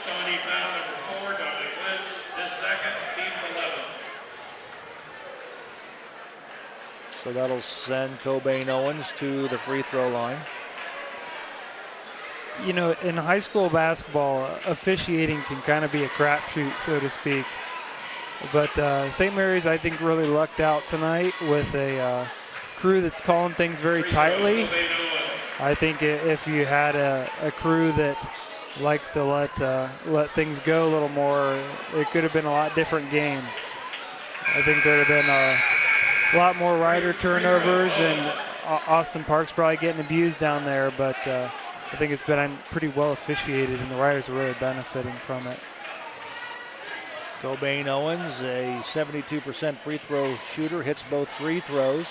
Shawnee foul number 4, Dominic Lynch, his second, team's 11. So that'll send Cobain Owens to the free throw line. In high school basketball, officiating can kind of be a crapshoot, so to speak. But St. Mary's, I think, really lucked out tonight with a crew that's calling things very tightly. I think if you had a crew that likes to let things go a little more, it could have been a lot different game. I think there would have been a lot more rider turnovers, and Austin Park's probably getting abused down there, but I think it's been pretty well officiated, and the riders are really benefiting from it. Cobain Owens, a 72% free throw shooter, hits both free throws.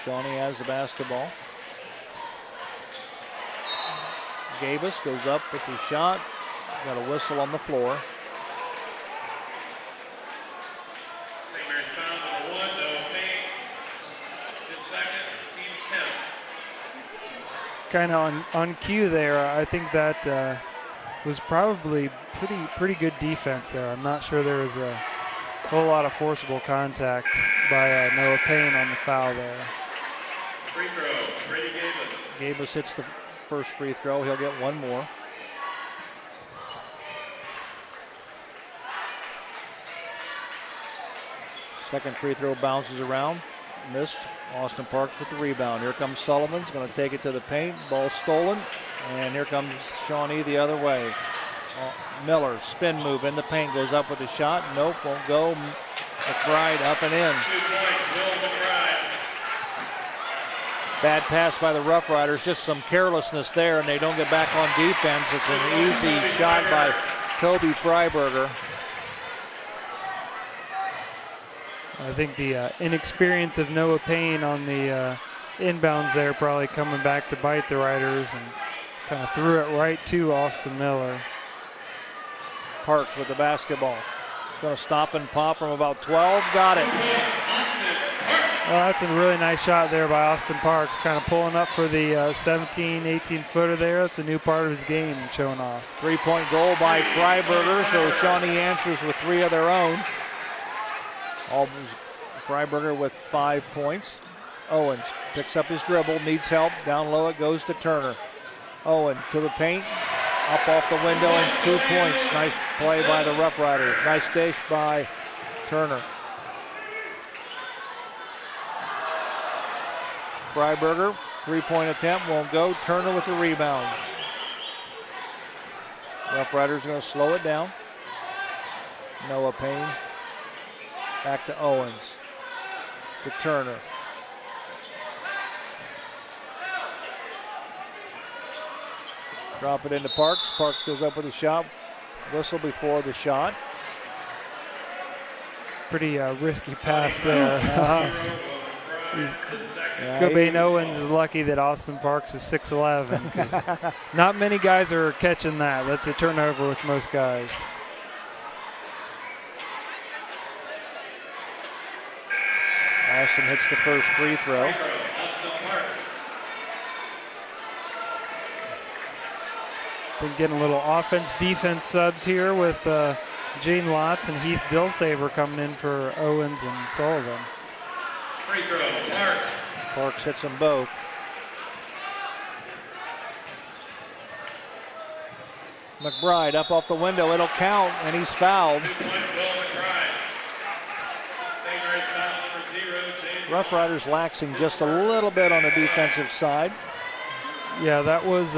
Shawnee has the basketball. Gabus goes up with the shot. Got a whistle on the floor. St. Mary's foul number 1, no paint. His second, team's 10. Kind of on cue there, I think that was probably pretty good defense there. I'm not sure there was a whole lot of forcible contact by Noah Payne on the foul there. Free throw, Brady Gabus. Gabus hits the first free throw. He'll get one more. Second free throw bounces around. Missed. Austin Parks with the rebound. Here comes Sullivan's going to take it to the paint. Ball stolen. And here comes Shawnee the other way. Miller, spin move in the paint, goes up with a shot. Nope, won't go. McBride up and in. 2 points, Will McBride. Bad pass by the Rough Riders, just some carelessness there, and they don't get back on defense. It's an easy shot by Kobe Freiberger. I think the inexperience of Noah Payne on the inbounds there probably coming back to bite the Riders, and kind of threw it right to Austin Miller. Parks with the basketball. He's going to stop and pop from about 12. Got it. Well, that's a really nice shot there by Austin Parks, kind of pulling up for the 17, 18-footer there. That's a new part of his game showing off. 3-point goal by Freiberger, so Shawnee answers with 3 of their own. Freiberger with 5 points. Owens picks up his dribble, needs help. Down low it goes to Turner. Owen to the paint, up off the window, and 2 points. Nice play by the Rough Riders. Nice dish by Turner. Freiberger, 3-point attempt, won't go. Turner with the rebound. Rough Riders going to slow it down. Noah Payne. Back to Owens. To Turner. Drop it into Parks. Parks goes up with a shot. Whistle before the shot. Pretty risky pass there. Cobain Owens is lucky that Austin Parks is 6'11", because not many guys are catching that. That's a turnover with most guys. Ashton hits the first free throw. Been getting a little offense-defense subs here with Jane Lotz and Heath Dillsaver coming in for Owens and Sullivan. Free throw, Parks. Parks hits them both. McBride up off the window. It'll count, and he's fouled. 2 points, Will McBride. St. Mary's foul number 0, Jane. Rough Riders laxing just a little bit on the defensive side. Yeah, that was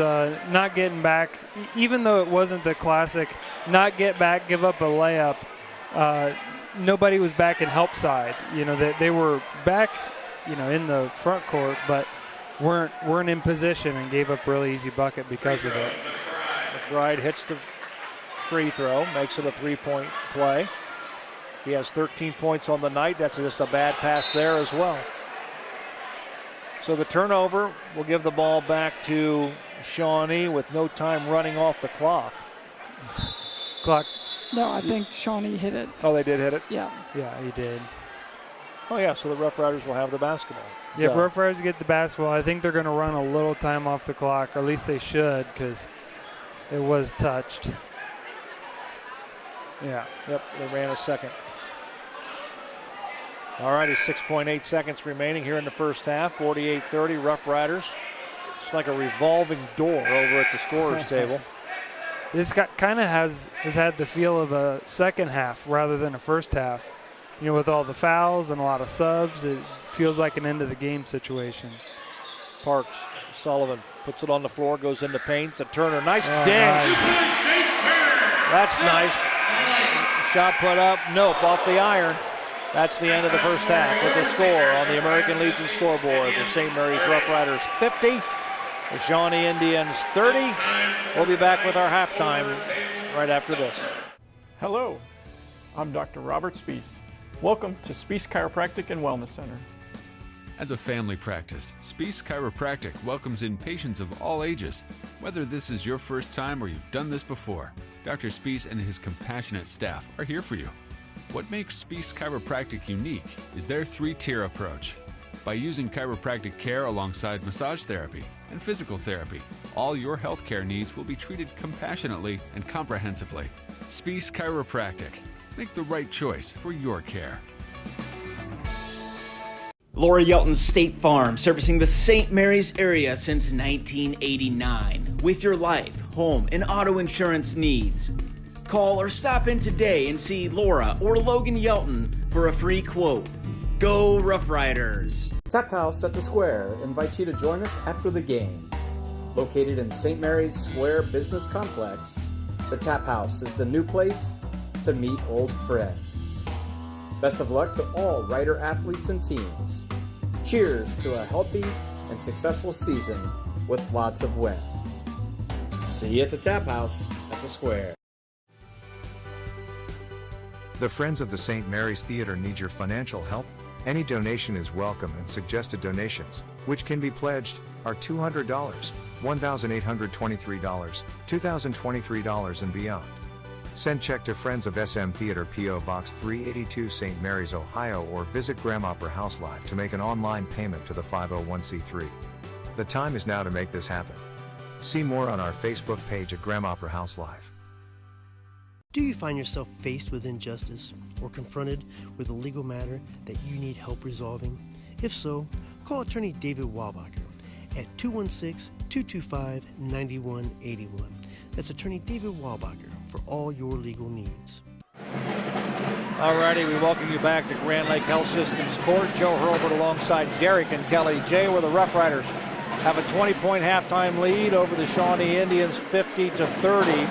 not getting back. Even though it wasn't the classic not get back, give up a layup, nobody was back in help side. You know, they were back, you know, in the front court, but weren't in position and gave up a really easy bucket because of it. McBride hits the free throw, makes it a 3-point play. He has 13 points on the night. That's just a bad pass there as well. So the turnover will give the ball back to Shawnee with no time running off the clock. No, I think Shawnee hit it. Oh, they did hit it? Yeah. Yeah, he did. Oh, yeah, so the Rough Riders will have the basketball. Yeah, if Rough Riders get the basketball, I think they're going to run a little time off the clock, or at least they should, because it was touched. Yeah. Yep, they ran a second. All righty, 6.8 seconds remaining here in the first half. 48-30, Rough Riders. It's like a revolving door over at the scorer's table. This kind of has had the feel of a second half rather than a first half. You know, with all the fouls and a lot of subs, it feels like an end of the game situation. Parks. Sullivan puts it on the floor, goes into paint to Turner. Nice dish. Nice. That's nice. Shot put up, nope, off the iron. That's the end of the first half with the score on the American Legion scoreboard. The St. Mary's Rough Riders 50, the Shawnee Indians 30. We'll be back with our halftime right after this. Hello, I'm Dr. Robert Spees. Welcome to Spees Chiropractic and Wellness Center. As a family practice, Spees Chiropractic welcomes in patients of all ages. Whether this is your first time or you've done this before, Dr. Spees and his compassionate staff are here for you. What makes Spees Chiropractic unique is their 3-tier approach. By using chiropractic care alongside massage therapy and physical therapy, all your healthcare needs will be treated compassionately and comprehensively. Spees Chiropractic. Make the right choice for your care. Laura Yelton's State Farm, servicing the St. Mary's area since 1989. With your life, home, and auto insurance needs. Call or stop in today and see Laura or Logan Yelton for a free quote. Go Rough Riders! Tap House at the Square invites you to join us after the game. Located in St. Mary's Square Business Complex, the Tap House is the new place to meet old friends. Best of luck to all Rider athletes and teams. Cheers to a healthy and successful season with lots of wins. See you at the Tap House at the Square. The Friends of the St. Mary's Theater need your financial help. Any donation is welcome, and suggested donations, which can be pledged, are $200, $1,823, $2,023 and beyond. Send check to Friends of SM Theater, P.O. Box 382, St. Mary's, Ohio, or visit Graham Opera House Live to make an online payment to the 501c3. The time is now to make this happen. See more on our Facebook page at Graham Opera House Live. Do you find yourself faced with injustice or confronted with a legal matter that you need help resolving? If so, call attorney David Walbacher at 216-225-9181. That's attorney David Walbacher for all your legal needs. Alrighty, we welcome you back to Grand Lake Health Systems Court. Joe Hurlbert alongside Derek and Kelly J, where the Rough Riders have a 20-point halftime lead over the Shawnee Indians, 50-30.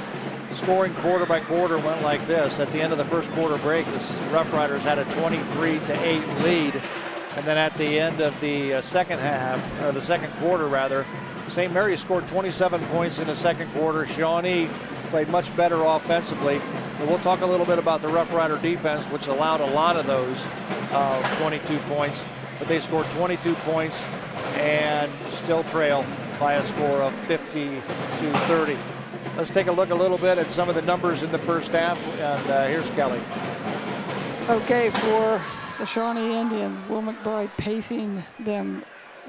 Scoring quarter by quarter went like this. At the end of the first quarter break, the Rough Riders had a 23-8 lead. And then at the end of the second quarter rather, St. Mary's scored 27 points in the second quarter. Shawnee played much better offensively. And we'll talk a little bit about the Rough Rider defense, which allowed a lot of those 22 points. But they scored 22 points and still trail by a score of 50-30. Let's take a look a little bit at some of the numbers in the first half, and here's Kelly. Okay, for the Shawnee Indians, Will McBride pacing them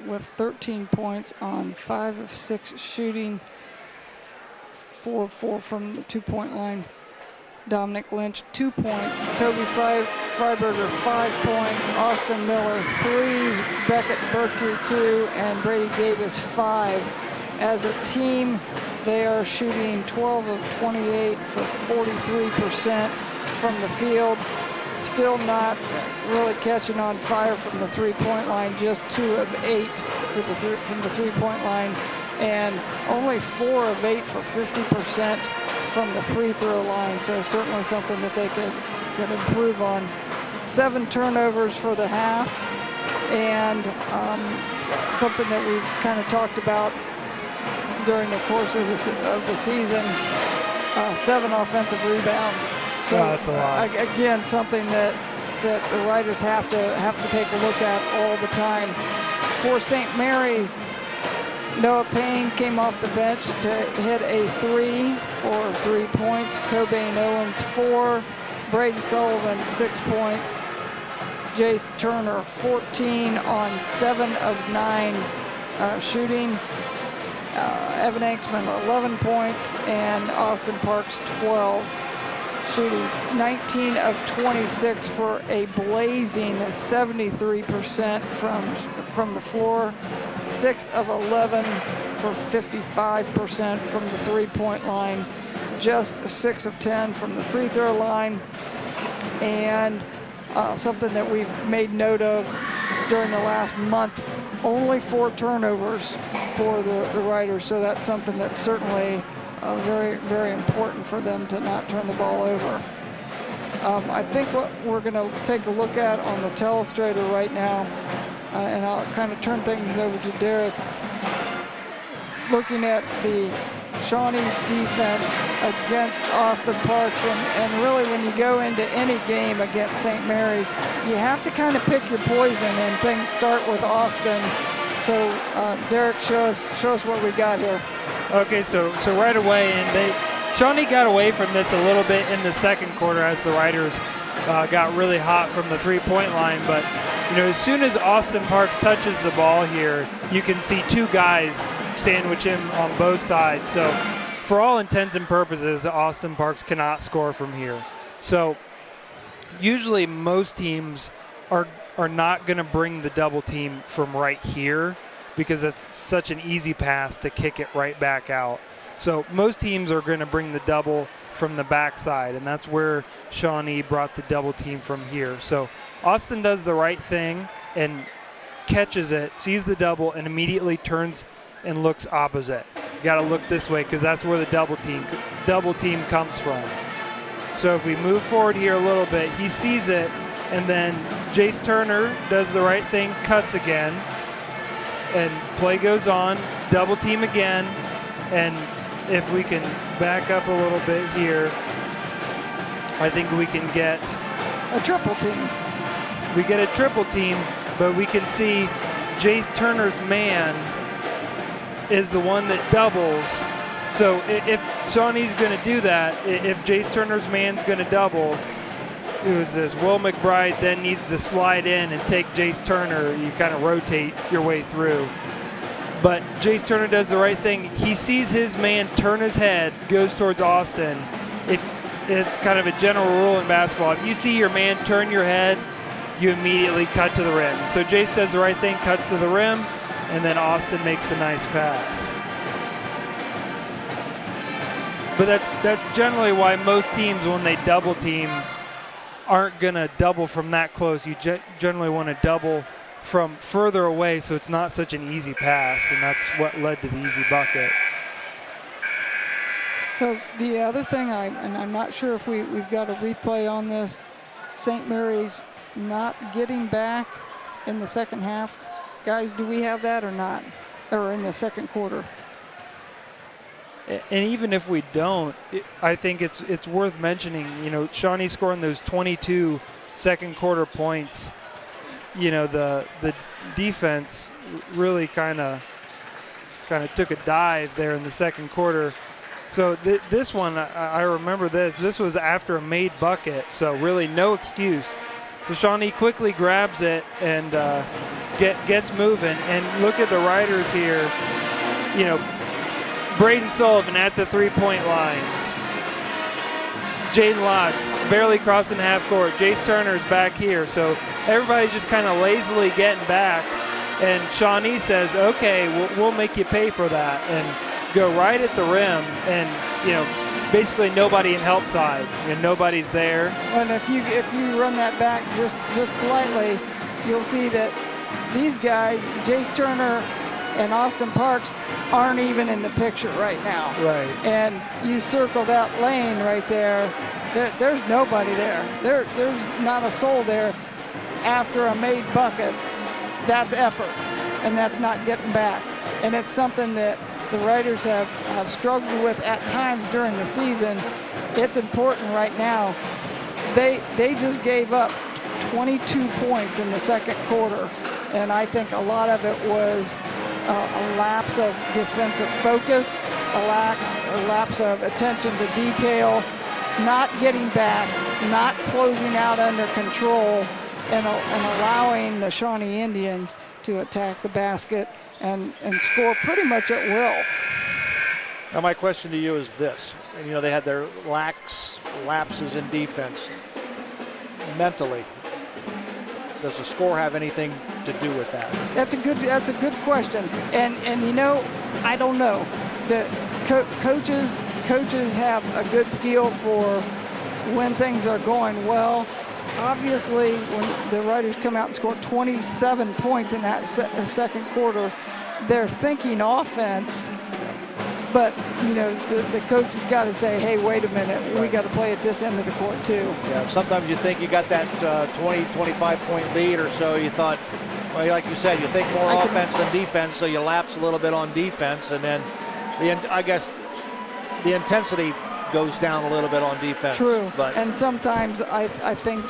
with 13 points on 5 of 6 shooting, 4 of 4 from the 2-point line. Dominic Lynch, 2 points. Toby Freiberger, 5 points. Austin Miller, 3. Beckett Berkey, 2. And Brady Davis, 5. As a team, they are shooting 12 of 28 for 43% from the field. Still not really catching on fire from the 3-point line, just 2 of 8 from the 3-point line, and only 4 of 8 for 50% from the free throw line, so certainly something that they could improve on. 7 turnovers for the half, and something that we've kind of talked about during the course of the season, 7 offensive rebounds. So that's a lot. Again, something that the Riders have to take a look at all the time. For St. Mary's, Noah Payne came off the bench to hit a 3 for 3 points. Cobain Owens, 4. Braden Sullivan, 6 points. Jace Turner, 14 on 7 of 9 shooting. Evan Anksman, 11 points, and Austin Parks, 12. Shooting 19 of 26 for a blazing 73% from the floor. 6 of 11 for 55% from the 3-point line. Just 6 of 10 from the free throw line. And something that we've made note of during the last month only 4 turnovers for the Riders, so that's something that's certainly very, very important for them to not turn the ball over. I think what we're going to take a look at on the telestrator right now, and I'll kind of turn things over to Derek, looking at the Shawnee defense against Austin Parks, and really when you go into any game against St. Mary's, you have to kind of pick your poison, and things start with Austin. So Derek, show us what we got here. Okay, so right away, and Shawnee got away from this a little bit in the second quarter as the Riders got really hot from the three-point line, but as soon as Austin Parks touches the ball here, you can see 2 guys sandwich him on both sides. So for all intents and purposes, Austin Parks cannot score from here. So usually most teams are not going to bring the double team from right here because it's such an easy pass to kick it right back out. So most teams are going to bring the double from the backside, and that's where Shawnee brought the double team from here. So Austin does the right thing and catches it, sees the double, and immediately turns and looks opposite. You got to look this way because that's where the double team comes from. So if we move forward here a little bit, he sees it, and then Jace Turner does the right thing, cuts again, and play goes on, double team again, and if we can back up a little bit here, I think we can get a triple team. We get a triple team, but we can see Jace Turner's man is the one that doubles. So if Shawnee's going to do that, if Jace Turner's man's going to double, it was this. Will McBride then needs to slide in and take Jace Turner. You kind of rotate your way through. But Jace Turner does the right thing. He sees his man turn his head, goes towards Austin. It's kind of a general rule in basketball. If you see your man turn your head, you immediately cut to the rim. So Jace does the right thing, cuts to the rim, and then Austin makes a nice pass. But that's generally why most teams, when they double team, aren't going to double from that close. You generally want to double from further away so it's not such an easy pass, and that's what led to the easy bucket. So the other thing, I'm not sure if we've got a replay on this, St. Mary's not getting back in the second half. Guys, do we have that or not? Or in the second quarter? And even if we don't, I think it's worth mentioning, Shawnee scoring those 22 second quarter points. The defense really kind of took a dive there in the second quarter. So this one, I remember this. This was after a made bucket, so really no excuse. So Shawnee quickly grabs it and gets moving. And look at the Riders here. Braden Sullivan at the three-point line. Jaden Lotz barely crossing half court. Jace Turner's back here. So everybody's just kind of lazily getting back. And Shawnee says, okay, we'll make you pay for that. And go right at the rim. And, basically nobody in help side. Nobody's there. And if you run that back just slightly, you'll see that these guys, Jace Turner and Austin Parks, aren't even in the picture right now. Right. And you circle that lane right there, there's nobody there. There's not a soul there after a made bucket. That's effort, and that's not getting back. And it's something that the Riders have struggled with at times during the season. It's important right now. They just gave up 22 points in the second quarter, and I think a lot of it was a lapse of defensive focus, a lapse of attention to detail, not getting back, not closing out under control, and allowing the Shawnee Indians to attack the basket and score pretty much at will. Now my question to you is this. They had their lapses in defense. Mentally, does the score have anything to do with that? That's a good question. And I don't know. The coaches have a good feel for when things are going well obviously, when the Riders come out and score 27 points in that second quarter, they're thinking offense. But, you know, the coach has got to say, hey, wait a minute, we got to play at this end of the court too. Yeah, sometimes you think you got that 20, 25-point lead or so. You thought, well, like you said, you think more offense than defense, so you lapse a little bit on defense. And then, I guess, the intensity goes down a little bit on defense. True, but and sometimes I think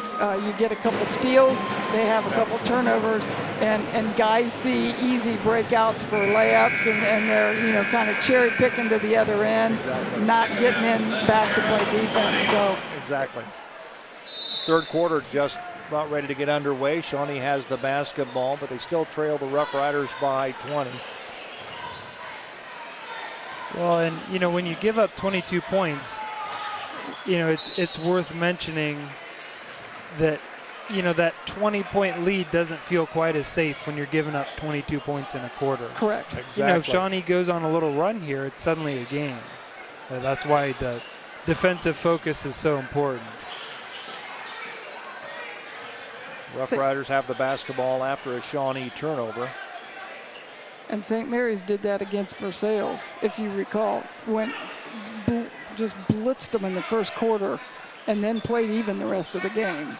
you get a couple steals, they have a couple turnovers, and guys see easy breakouts for layups, and they're, you know, kind of cherry picking to the other end, not getting in back to play defense. So exactly. Third quarter just about ready to get underway. Shawnee has the basketball, but they still trail the Rough Riders by 20. Well, and, you know, when you give up 22 points, you know, it's worth mentioning that, you know, that 20-point lead doesn't feel quite as safe when you're giving up 22 points in a quarter. Correct. Exactly. You know, if Shawnee goes on a little run here, it's suddenly a game. That's why the defensive focus is so important. Rough Riders have the basketball after a Shawnee turnover. And St. Mary's did that against Versailles, if you recall, when just blitzed them in the first quarter and then played even the rest of the game.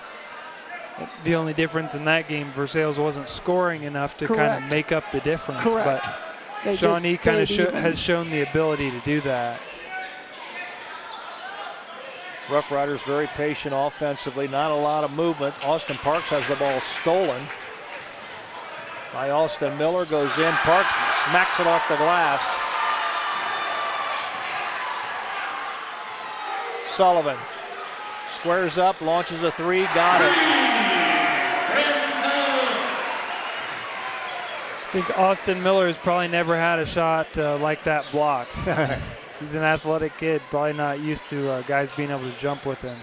The only difference in that game, Versailles wasn't scoring enough to kind of make up the difference. Correct. But Shawnee kind of has shown the ability to do that. Rough Riders very patient offensively, not a lot of movement. Austin Parks has the ball stolen by Austin Miller, goes in, Parks smacks it off the glass. Sullivan squares up, launches a three, got it. I think Austin Miller has probably never had a shot like that blocked. He's an athletic kid, probably not used to guys being able to jump with him.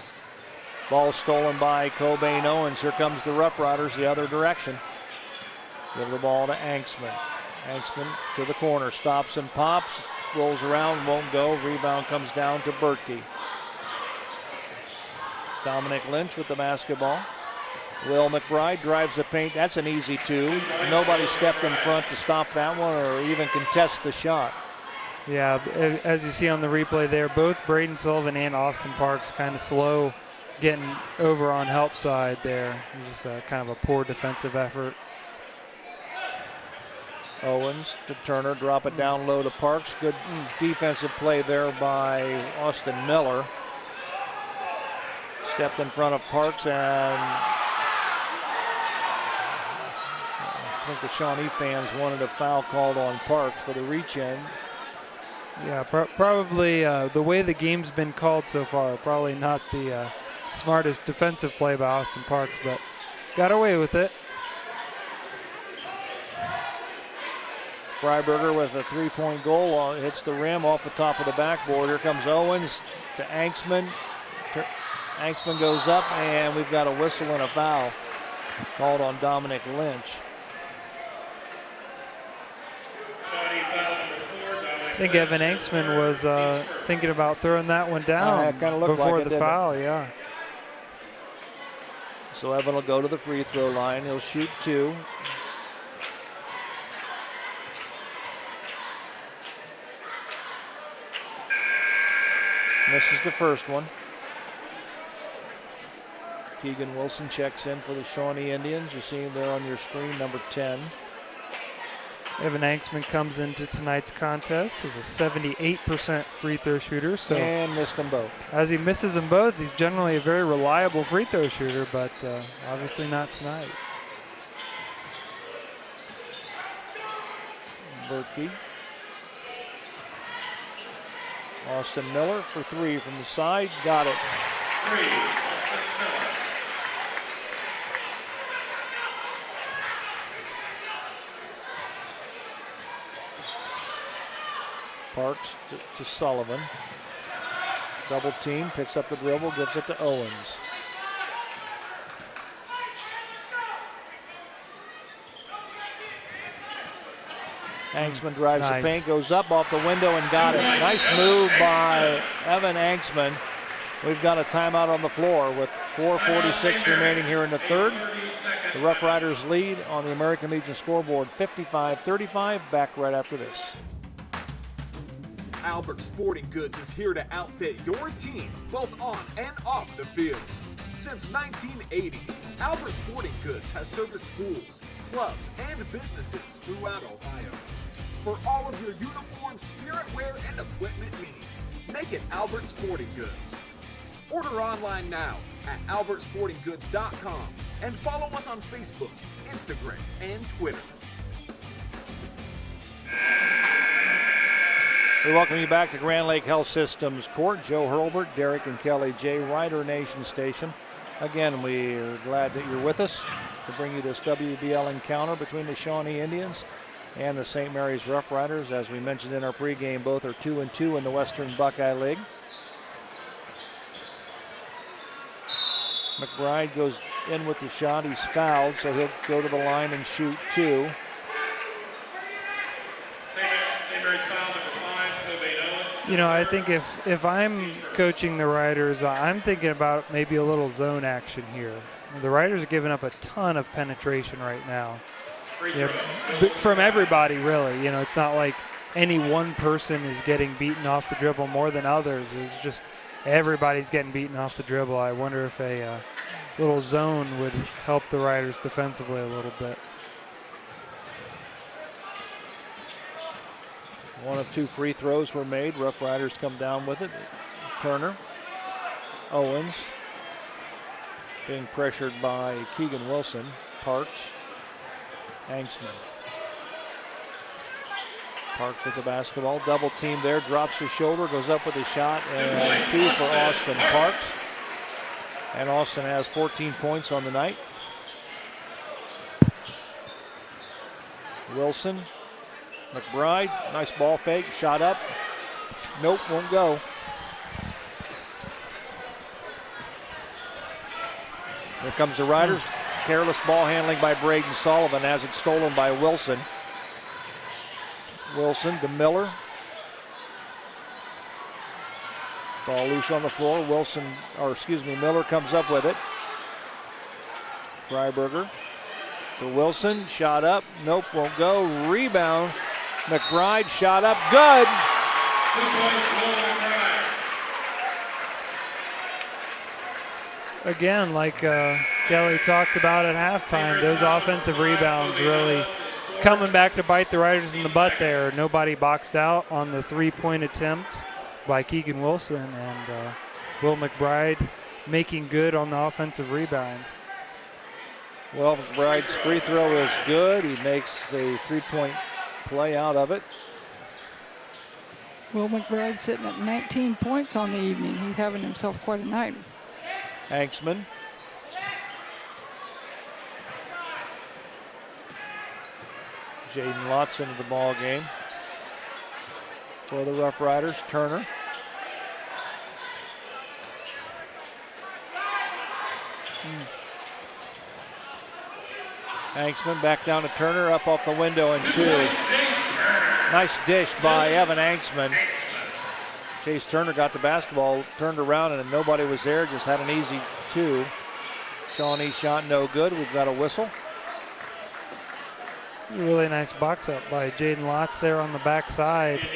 Ball stolen by Cobain Owens. Here comes the Rough Riders the other direction. Give the ball to Anksman. Anksman to the corner, stops and pops, rolls around, won't go. Rebound comes down to Bertkey. Dominic Lynch with the basketball. Will McBride drives the paint. That's an easy two. Nobody stepped in front to stop that one or even contest the shot. Yeah, as you see on the replay there, both Braden Sullivan and Austin Parks kind of slow getting over on help side there. Just kind of a poor defensive effort. Owens to Turner, drop it down low to Parks. Good defensive play there by Austin Miller. Stepped in front of Parks, and I think the Shawnee fans wanted a foul called on Parks for the reach in. Yeah, probably the way the game's been called so far, probably not the smartest defensive play by Austin Parks, but got away with it. Freiberger with a three-point goal, hits the rim off the top of the backboard. Here comes Owens to Anksman. Anksman goes up, and we've got a whistle and a foul called on Dominic Lynch. I think Evan Anksman was thinking about throwing that one down before like the foul, yeah. So Evan will go to the free throw line. He'll shoot two. Misses the first one. Keegan Wilson checks in for the Shawnee Indians. You see him there on your screen, number 10. Evan Anksman comes into tonight's contest as a 78% free throw shooter. So and missed them both. As he misses them both, he's generally a very reliable free throw shooter, but obviously not tonight. Bertkey. Austin Miller for three from the side. Got it. Parks to Sullivan. Double team, picks up the dribble, gives it to Owens. Anksman drives the paint, goes up off the window and got it. Nice move by Evan Anksman. We've got a timeout on the floor with 4:46 remaining here in the third. The Rough Riders lead on the American Legion scoreboard 55-35. Back right after this. Albert Sporting Goods is here to outfit your team, both on and off the field. Since 1980, Albert Sporting Goods has serviced schools, clubs, and businesses throughout Ohio. For all of your uniform, spirit wear, and equipment needs, make it Albert Sporting Goods. Order online now at albertsportinggoods.com and follow us on Facebook, Instagram, and Twitter. We welcome you back to Grand Lake Health Systems Court. Joe Hurlbert, Derek and Kelly J. Ryder Nation Station. Again, we are glad that you're with us to bring you this WBL encounter between the Shawnee Indians and the St. Mary's Rough Riders. As we mentioned in our pregame, both are 2-2 in the Western Buckeye League. McBride goes in with the shot. He's fouled, so he'll go to the line and shoot two. You know, I think if I'm coaching the Riders, I'm thinking about maybe a little zone action here. The Riders are giving up a ton of penetration right now. Yeah, from everybody, really. You know, it's not like any one person is getting beaten off the dribble more than others. It's just everybody's getting beaten off the dribble. I wonder if a little zone would help the Riders defensively a little bit. One of two free throws were made. Rough Riders come down with it. Turner, Owens, being pressured by Keegan Wilson, Parks, Hanksman. Parks with the basketball, double team there, drops his shoulder, goes up with a shot, and two for Austin Parks. And Austin has 14 points on the night. Wilson, McBride, nice ball fake, shot up. Nope, won't go. Here comes the Riders. Careless ball handling by Braden Sullivan, has it stolen by Wilson. Wilson to Miller. Ball loose on the floor. Miller comes up with it. Freiberger to Wilson, shot up. Nope, won't go. Rebound. McBride, shot up, good. Again, like Kelly talked about at halftime, those offensive rebounds really coming back to bite the Riders in the butt there. Nobody boxed out on the three-point attempt by Keegan Wilson, and Will McBride making good on the offensive rebound. Well, McBride's free throw is good. He makes a three-point play out of it. Will McBride sitting at 19 points on the evening. He's having himself quite a night. Hanksman. Jaden Lotz into the ball game for the Rough Riders. Turner. Hanksman back down to Turner, up off the window and two. Nice dish by Evan Hanksman. Chase Turner got the basketball, turned around, and nobody was there, just had an easy two. Shawnee shot no good. We've got a whistle. Really nice box up by Jaden Lotz there on the backside.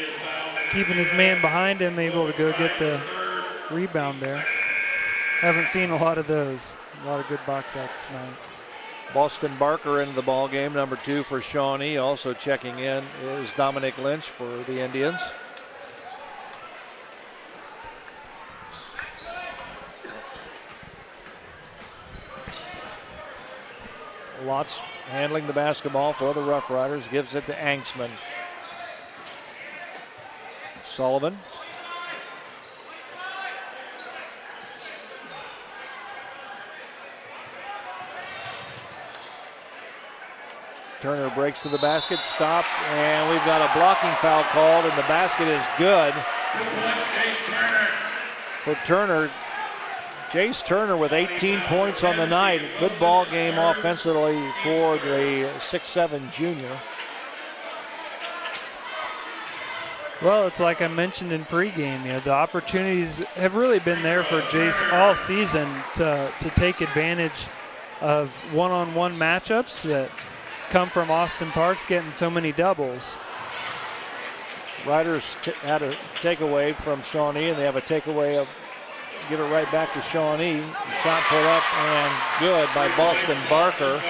Keeping his man behind him, able to go get the rebound there. Haven't seen a lot of those. A lot of good box outs tonight. Boston Barker into the ball game, number 2 for Shawnee. Also checking in is Dominic Lynch for the Indians. Lotz handling the basketball for the Rough Riders, gives it to Hanksman. Sullivan. Turner breaks to the basket, stopped, and we've got a blocking foul called, and the basket is good. For Turner, Jace Turner with 18 points on the night. Good ball game offensively for the 6'7" junior. Well, it's like I mentioned in pregame, the opportunities have really been there for Jace all season to take advantage of one-on-one matchups that come from Austin Parks getting so many doubles. Riders had a takeaway from Shawnee, and they have a takeaway of give it right back to Shawnee. Shot put up and good by Boston Barker.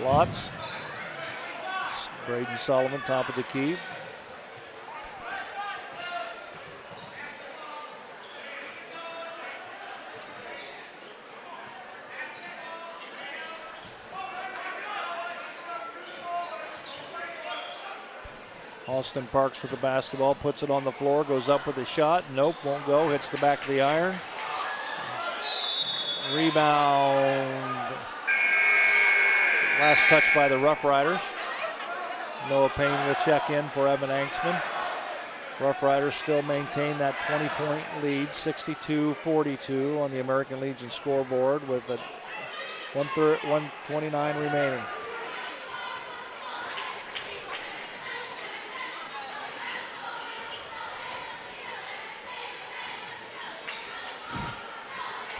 Lots. Braden Sullivan, top of the key. Austin Parks with the basketball, puts it on the floor, goes up with a shot. Nope, won't go, hits the back of the iron. Rebound. Last touch by the Rough Riders. Noah Payne will check in for Evan Anksman. Rough Riders still maintain that 20-point lead, 62-42 on the American Legion scoreboard with a 1:29 remaining.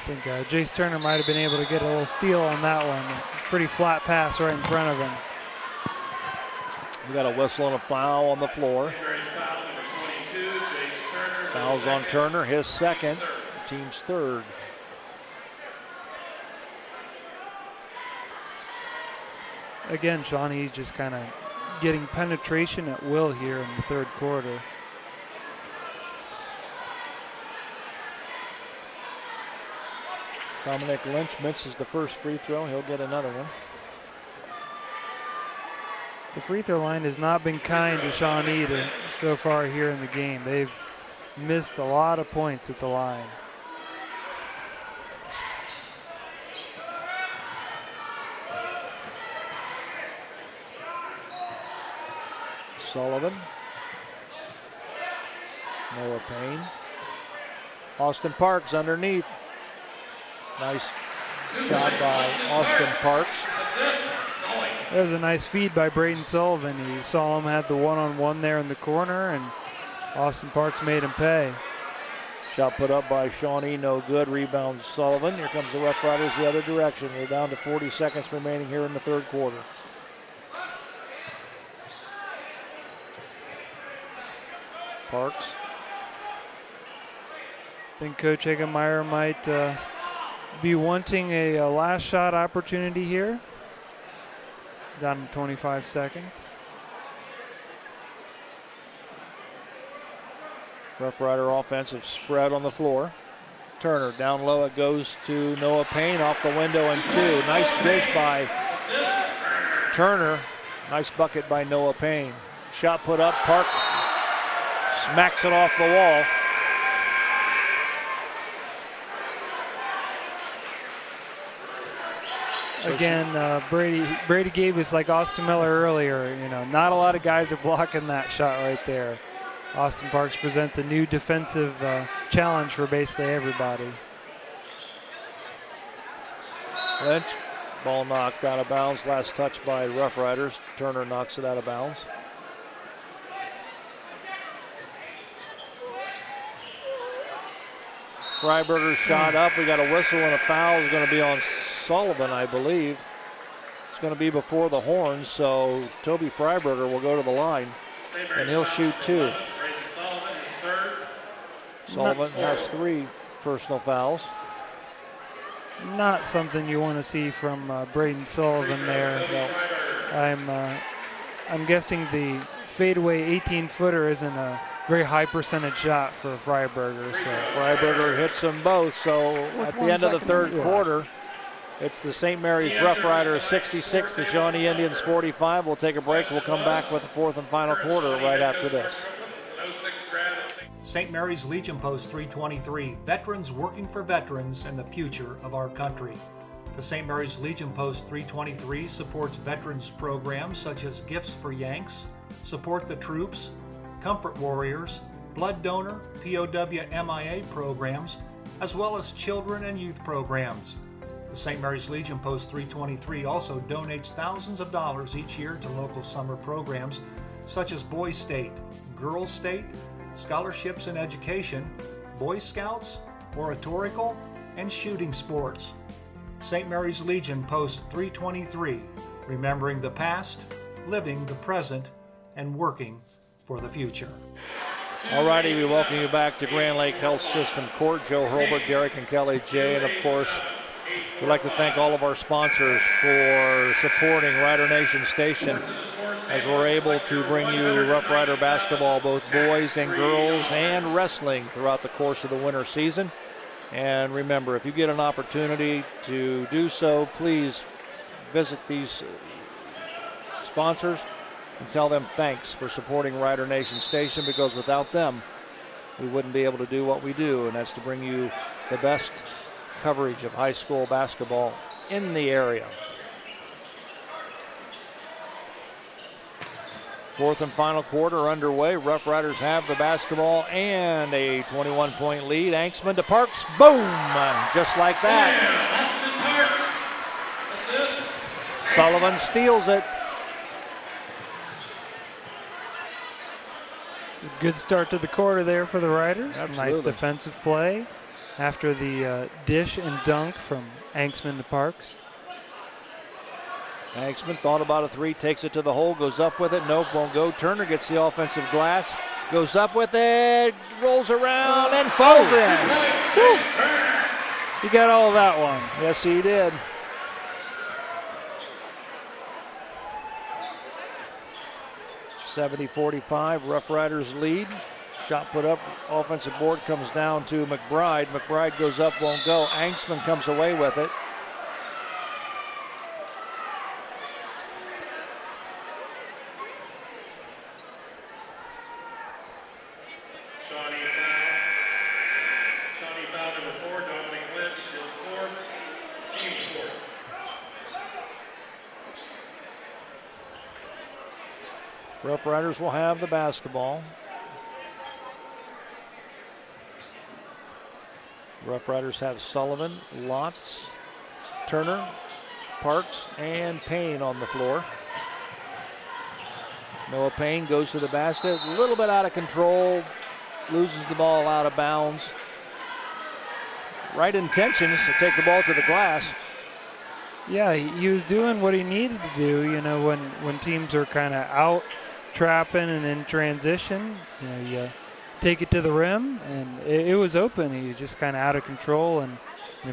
I think Jace Turner might have been able to get a little steal on that one. Pretty flat pass right in front of him. We got a whistle and a foul on the floor. Fouls on Turner, his second, team's third. Again, Shawnee just kind of getting penetration at will here in the third quarter. Dominic Lynch misses the first free throw. He'll get another one. The free throw line has not been kind to Shawnee so far here in the game. They've missed a lot of points at the line. Sullivan. Noah Payne. Austin Parks underneath. Nice shot by Austin Parks. There's a nice feed by Braden Sullivan. He saw him had the one-on-one there in the corner, and Austin Parks made him pay. Shot put up by Shawnee, no good. Rebound Sullivan. Here comes the Rough Riders the other direction. We're down to 40 seconds remaining here in the third quarter. Parks. I think Coach Hagemeyer might be wanting a last shot opportunity here. Down to 25 seconds. Rough Rider offensive spread on the floor. Turner down low, it goes to Noah Payne off the window and two. Nice dish by Turner. Nice bucket by Noah Payne. Shot put up, Park smacks it off the wall. Again, Brady gave us like Austin Miller earlier. Not a lot of guys are blocking that shot right there. Austin Parks presents a new defensive challenge for basically everybody. Lynch, ball knocked out of bounds. Last touch by Rough Riders. Turner knocks it out of bounds. Freiberger's shot up. We got a whistle and a foul. It's going to be on Sullivan, I believe. It's going to be before the horn, so Toby Freiberger will go to the line, and he'll shoot two. Sullivan has 3 personal fouls. Not something you want to see from Braden Sullivan there. I'm guessing the fadeaway 18-footer isn't a very high percentage shot for Freiberger. So Freiberger hits them both, so at the end of the third quarter, it's the St. Mary's Rough Riders 66, the Shawnee Indians 45. We'll take a break. We'll come back with the fourth and final quarter right after this. St. Mary's Legion Post 323, veterans working for veterans and the future of our country. The St. Mary's Legion Post 323 supports veterans programs such as Gifts for Yanks, Support the Troops, Comfort Warriors, Blood Donor, POW MIA programs, as well as children and youth programs. The St. Mary's Legion Post 323 also donates thousands of dollars each year to local summer programs such as Boys State, Girls State, Scholarships in Education, Boy Scouts, Oratorical, and Shooting Sports. St. Mary's Legion Post 323, remembering the past, living the present, and working for the future. All righty, we welcome you back to Grand Lake Health System Court. Joe Hurlbert, Derek and Kelly J, and of course, we'd like to thank all of our sponsors for supporting Rider Nation Station as we're able to bring you Rough Rider basketball, both boys and girls, and wrestling throughout the course of the winter season. And remember, if you get an opportunity to do so, please visit these sponsors and tell them thanks for supporting Rider Nation Station, because without them, we wouldn't be able to do what we do, and that's to bring you the best coverage of high school basketball in the area. Fourth and final quarter underway. Rough Riders have the basketball and a 21-point lead. Anksman to Parks. Boom! Just like that. Sullivan steals it. Good start to the quarter there for the Riders. Absolutely. Nice defensive play after the dish and dunk from Anksman to Parks. Anksman thought about a three, takes it to the hole, goes up with it. Nope, won't go. Turner gets the offensive glass, goes up with it, rolls around, and falls in. Woo. He got all of that one. Yes, he did. .70-45, Rough Riders lead. Shot put up, offensive board comes down to McBride. McBride goes up, won't go. Anksman comes away with it. Shawnee foul number 4, Dominic Lynch, his 4th team score. Rough Riders will have the basketball. Rough Riders have Sullivan, Lotz, Turner, Parks, and Payne on the floor. Noah Payne goes to the basket, a little bit out of control, loses the ball out of bounds. Right intentions to take the ball to the glass. Yeah, he was doing what he needed to do. You know, when teams are kind of out trapping and in transition, you know, you take it to the rim, and it was open. He was just kind of out of control, and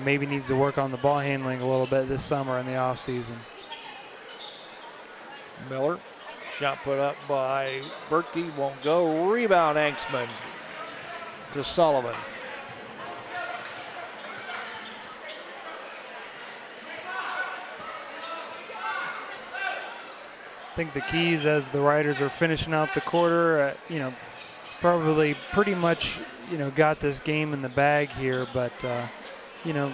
maybe needs to work on the ball handling a little bit this summer in the offseason. Miller, shot put up by Berkey, won't go. Rebound, Anksman to Sullivan. I think the keys as the Riders are finishing out the quarter, you know, probably pretty much, you know, got this game in the bag here, but, you know,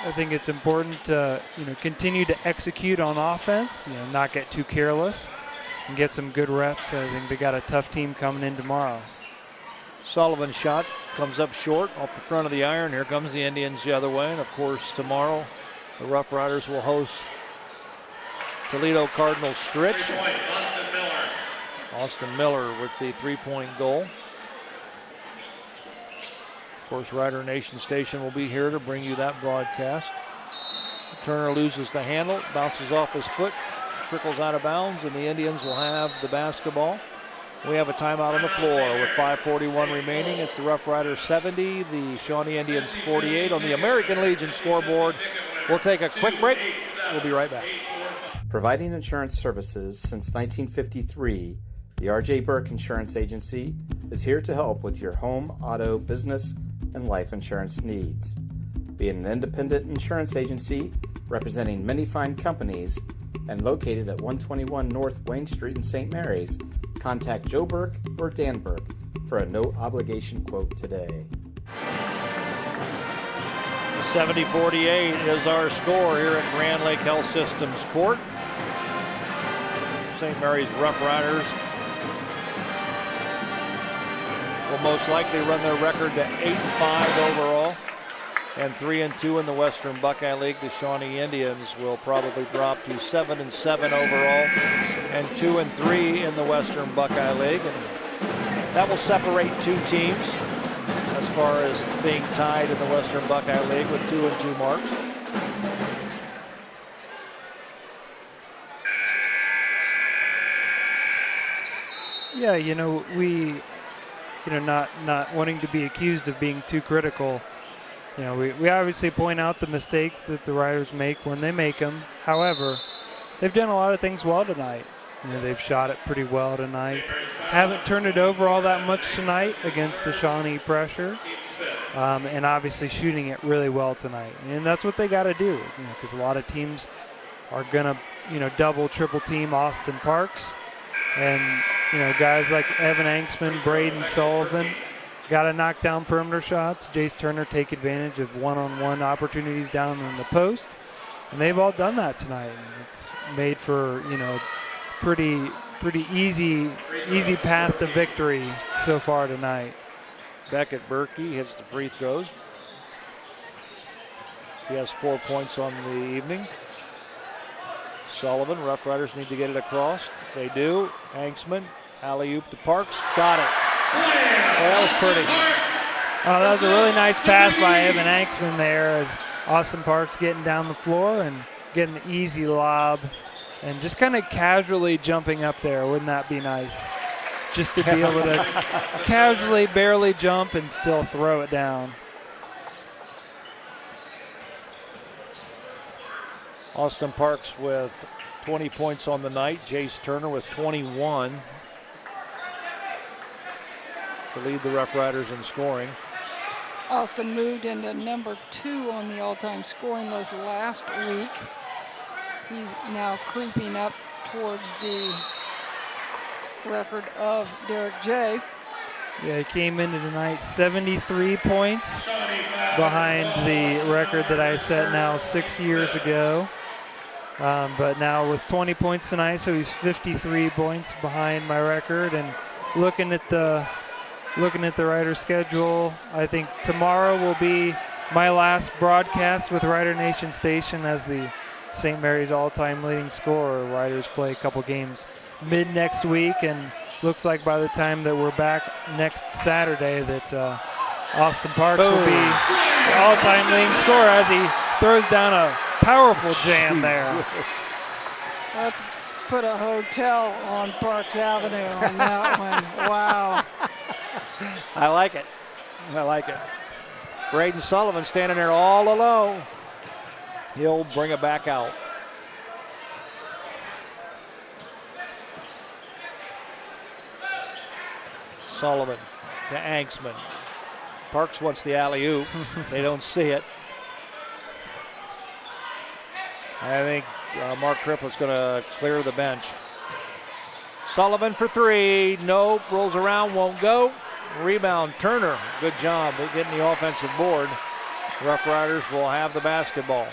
I think it's important to, you know, continue to execute on offense, you know, not get too careless and get some good reps. I think they got a tough team coming in tomorrow. Sullivan's shot comes up short off the front of the iron. Here comes the Indians the other way, and of course tomorrow the Rough Riders will host Toledo Cardinals Stritch. Austin Miller with the three-point goal. Of course, Rider Nation Station will be here to bring you that broadcast. Turner loses the handle, bounces off his foot, trickles out of bounds, and the Indians will have the basketball. We have a timeout on the floor with 5:41 remaining. It's the Rough Riders 70, the Shawnee Indians 48 on the American Legion scoreboard. We'll take a quick break. We'll be right back. Providing insurance services since 1953, the R.J. Burke Insurance Agency is here to help with your home, auto, business, and life insurance needs. Being an independent insurance agency representing many fine companies and located at 121 North Wayne Street in St. Mary's, contact Joe Burke or Dan Burke for a no-obligation quote today. 70-48 is our score here at Grand Lake Health Systems Court. St. Mary's Rough Riders will most likely run their record to 8-5 overall. And 3-2 in the Western Buckeye League. The Shawnee Indians will probably drop to 7-7 overall and 2-3 in the Western Buckeye League. And that will separate two teams as far as being tied in the Western Buckeye League with 2-2 marks. Yeah, not wanting to be accused of being too critical. We obviously point out the mistakes that the Riders make when they make them. However, they've done a lot of things well tonight. They've shot it pretty well tonight. Haven't turned it over all that much tonight against the Shawnee pressure. And obviously shooting it really well tonight. And that's what they got to do, because a lot of teams are going to, double, triple team Austin Parks. And, guys like Evan Anksman, Braden Sullivan, got to knock down perimeter shots. Jace Turner take advantage of one-on-one opportunities down in the post. And they've all done that tonight. And it's made for, pretty easy path to victory so far tonight. Beckett Berkey hits the free throws. He has 4 points on the evening. Sullivan, Rough Riders need to get it across. They do. Hanksman, alley-oop to Parks. Got it. Well, that was pretty. Oh, that was a really nice pass by Evan Hanksman there as Austin Parks getting down the floor and getting an easy lob and just kind of casually jumping up there. Wouldn't that be nice? Just to be able to casually barely jump and still throw it down. Austin Parks with 20 points on the night. Jace Turner with 21 to lead the Rough Riders in scoring. Austin moved into number 2 on the all-time scoring list last week. He's now creeping up towards the record of Derek J. Yeah, he came into tonight 73 points behind the record that I set now 6 years ago. But now with 20 points tonight, so he's 53 points behind my record. And looking at the Riders schedule, I think tomorrow will be my last broadcast with Rider Nation Station as the St. Mary's all-time leading scorer. Riders play a couple games mid next week, and looks like by the time that we're back next Saturday that Austin Parks will be the all-time leading scorer as he throws down a powerful jam there. Let's put a hotel on Parks Avenue on that one. Wow. I like it. I like it. Braden Sullivan standing there all alone. He'll bring it back out. Sullivan to Anksman. Parks wants the alley-oop. They don't see it. I think Mark Tripplett's going to clear the bench. Sullivan for 3. Nope. Rolls around. Won't go. Rebound. Turner. Good job at getting the offensive board. Rough Riders will have the basketball.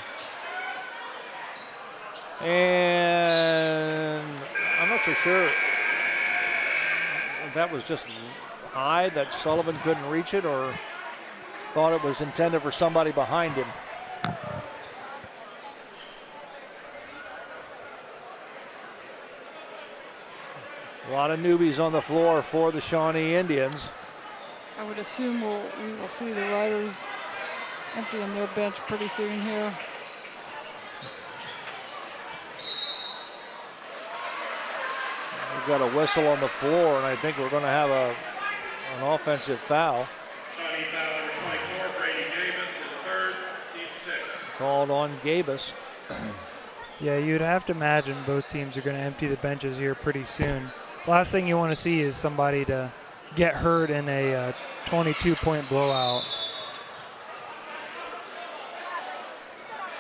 And I'm not so sure if that was just high that Sullivan couldn't reach it or thought it was intended for somebody behind him. A lot of newbies on the floor for the Shawnee Indians. I would assume we will see the Riders emptying their bench pretty soon here. We've got a whistle on the floor, and I think we're going to have an offensive foul. Shawnee foul number 24, Brady Davis, his third, team 6. Called on Gabus. Yeah, you'd have to imagine both teams are going to empty the benches here pretty soon. Last thing you want to see is somebody to get hurt in a 22-point blowout.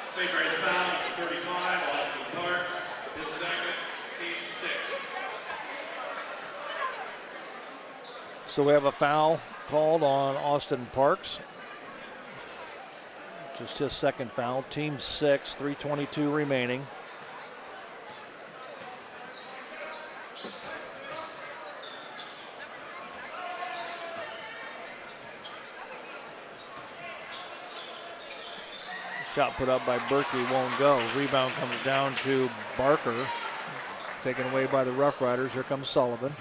St. Mary's foul number 35, Austin Parks, his second, team 6. So we have a foul called on Austin Parks. Just his second foul. Team 6, 3:22 remaining. Shot put up by Berkey won't go. Rebound comes down to Barker. Taken away by the Rough Riders. Here comes Sullivan.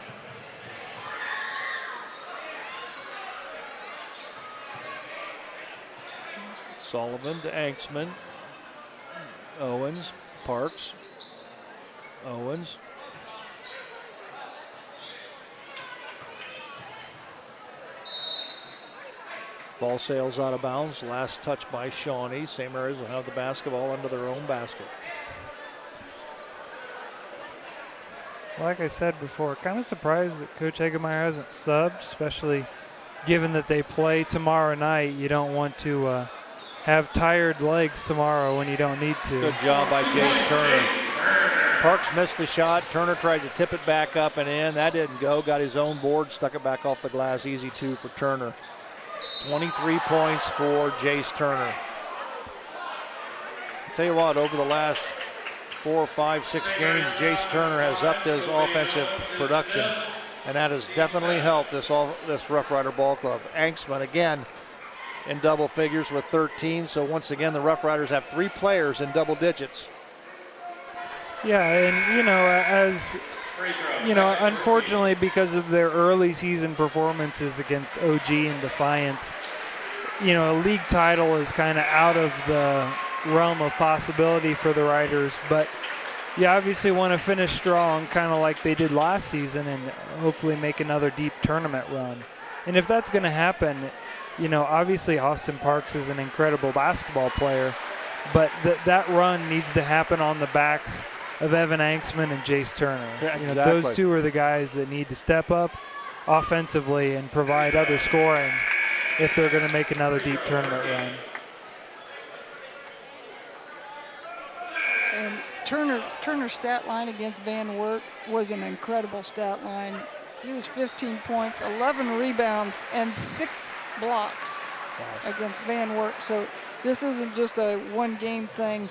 Sullivan to Anksman. Owens, Parks. Owens. Ball sails out of bounds. Last touch by Shawnee. St. Mary's will have the basketball under their own basket. Like I said before, kind of surprised that Coach Hagemeyer hasn't subbed, especially given that they play tomorrow night. You don't want to have tired legs tomorrow when you don't need to. Good job by Jace Turner. Parks missed the shot. Turner tried to tip it back up and in. That didn't go. Got his own board, stuck it back off the glass. Easy two for Turner. 23 points for Jace Turner. I'll tell you what, over the last 4, 5, 6 games, Jace Turner has upped his offensive production, and that has definitely helped this Rough Rider ball club. Anksman again in double figures with 13, so once again the Rough Riders have 3 players in double digits. Yeah, and unfortunately, because of their early season performances against OG and Defiance, a league title is kind of out of the realm of possibility for the Riders, but you obviously want to finish strong, kind of like they did last season, and hopefully make another deep tournament run. And if that's going to happen, obviously Austin Parks is an incredible basketball player, but that run needs to happen on the backs of Evan Anksman and Jace Turner. Yeah, exactly. Those two are the guys that need to step up offensively and provide other scoring if they're going to make another deep tournament run. And Turner's stat line against Van Wert was an incredible stat line. He was 15 points, 11 rebounds, and 6 blocks against Van Wert. So this isn't just a one-game thing.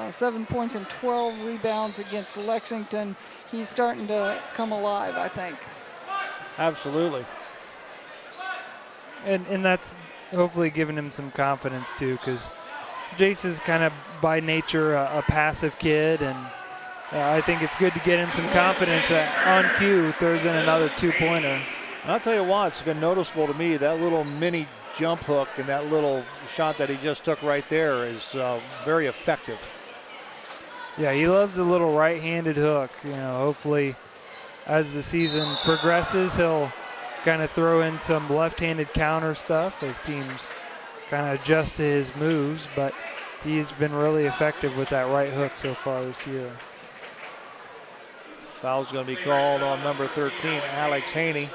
7 points and 12 rebounds against Lexington. He's starting to come alive, I think. Absolutely. And that's hopefully giving him some confidence too, because Jace is kind of by nature a passive kid, and I think it's good to get him some confidence on cue throws in another 2-pointer. I'll tell you what, it's been noticeable to me, that little mini jump hook and that little shot that he just took right there is very effective. Yeah, he loves a little right-handed hook. Hopefully as the season progresses, he'll kind of throw in some left-handed counter stuff as teams kind of adjust to his moves, but he's been really effective with that right hook so far this year. Foul's going to be called on number 13, Alex Haney.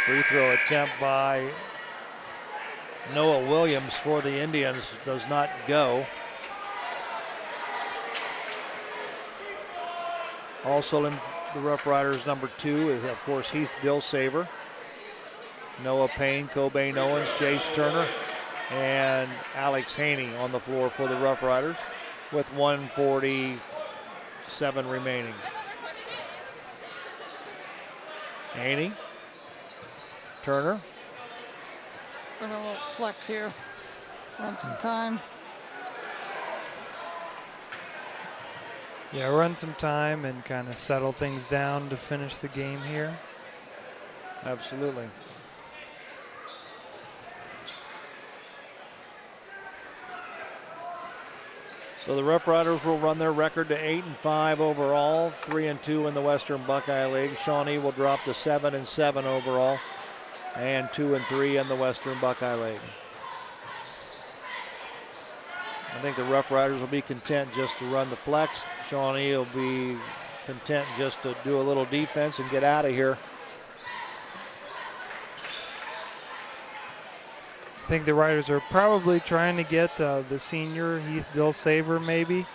Free throw attempt by Noah Williams for the Indians does not go. Also in the Rough Riders, number 2 is, of course, Heath Dillsaver, Noah Payne, Cobain Owens, Jace Turner, and Alex Haney on the floor for the Rough Riders with 1:47 remaining. Haney, Turner. A little flex here. Run some time. Yeah, run some time and kind of settle things down to finish the game here. Absolutely. So the Rough Riders will run their record to 8-5 overall, 3-2 in the Western Buckeye League. Shawnee will drop to 7-7 overall, and 2-3 in the Western Buckeye League. I think the Rough Riders will be content just to run the flex. Shawnee will be content just to do a little defense and get out of here. I think the Riders are probably trying to get the senior Heath Dillsaver maybe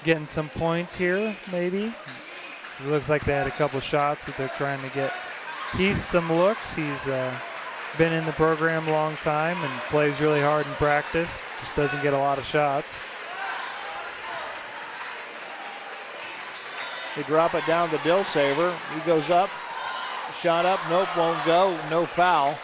getting some points here maybe. It looks like they had a couple shots that they're trying to get Heath some looks. He's been in the program a long time and plays really hard in practice. Just doesn't get a lot of shots. They drop it down to Dillsaver. He goes up. Shot up. Nope, won't go. No foul.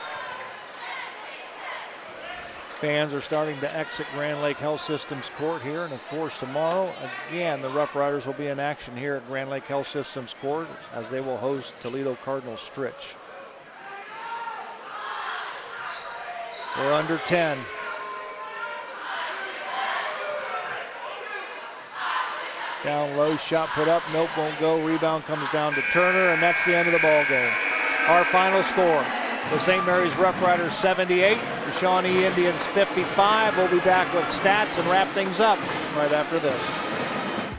Fans are starting to exit Grand Lake Health Systems Court here. And, of course, tomorrow, again, the Rough Riders will be in action here at Grand Lake Health Systems Court as they will host Toledo Cardinal Stritch. We're under 10. Down low, shot put up, nope, won't go. Rebound comes down to Turner, and that's the end of the ball game. Our final score, the St. Mary's Rough Riders 78, the Shawnee Indians 55. We'll be back with stats and wrap things up right after this.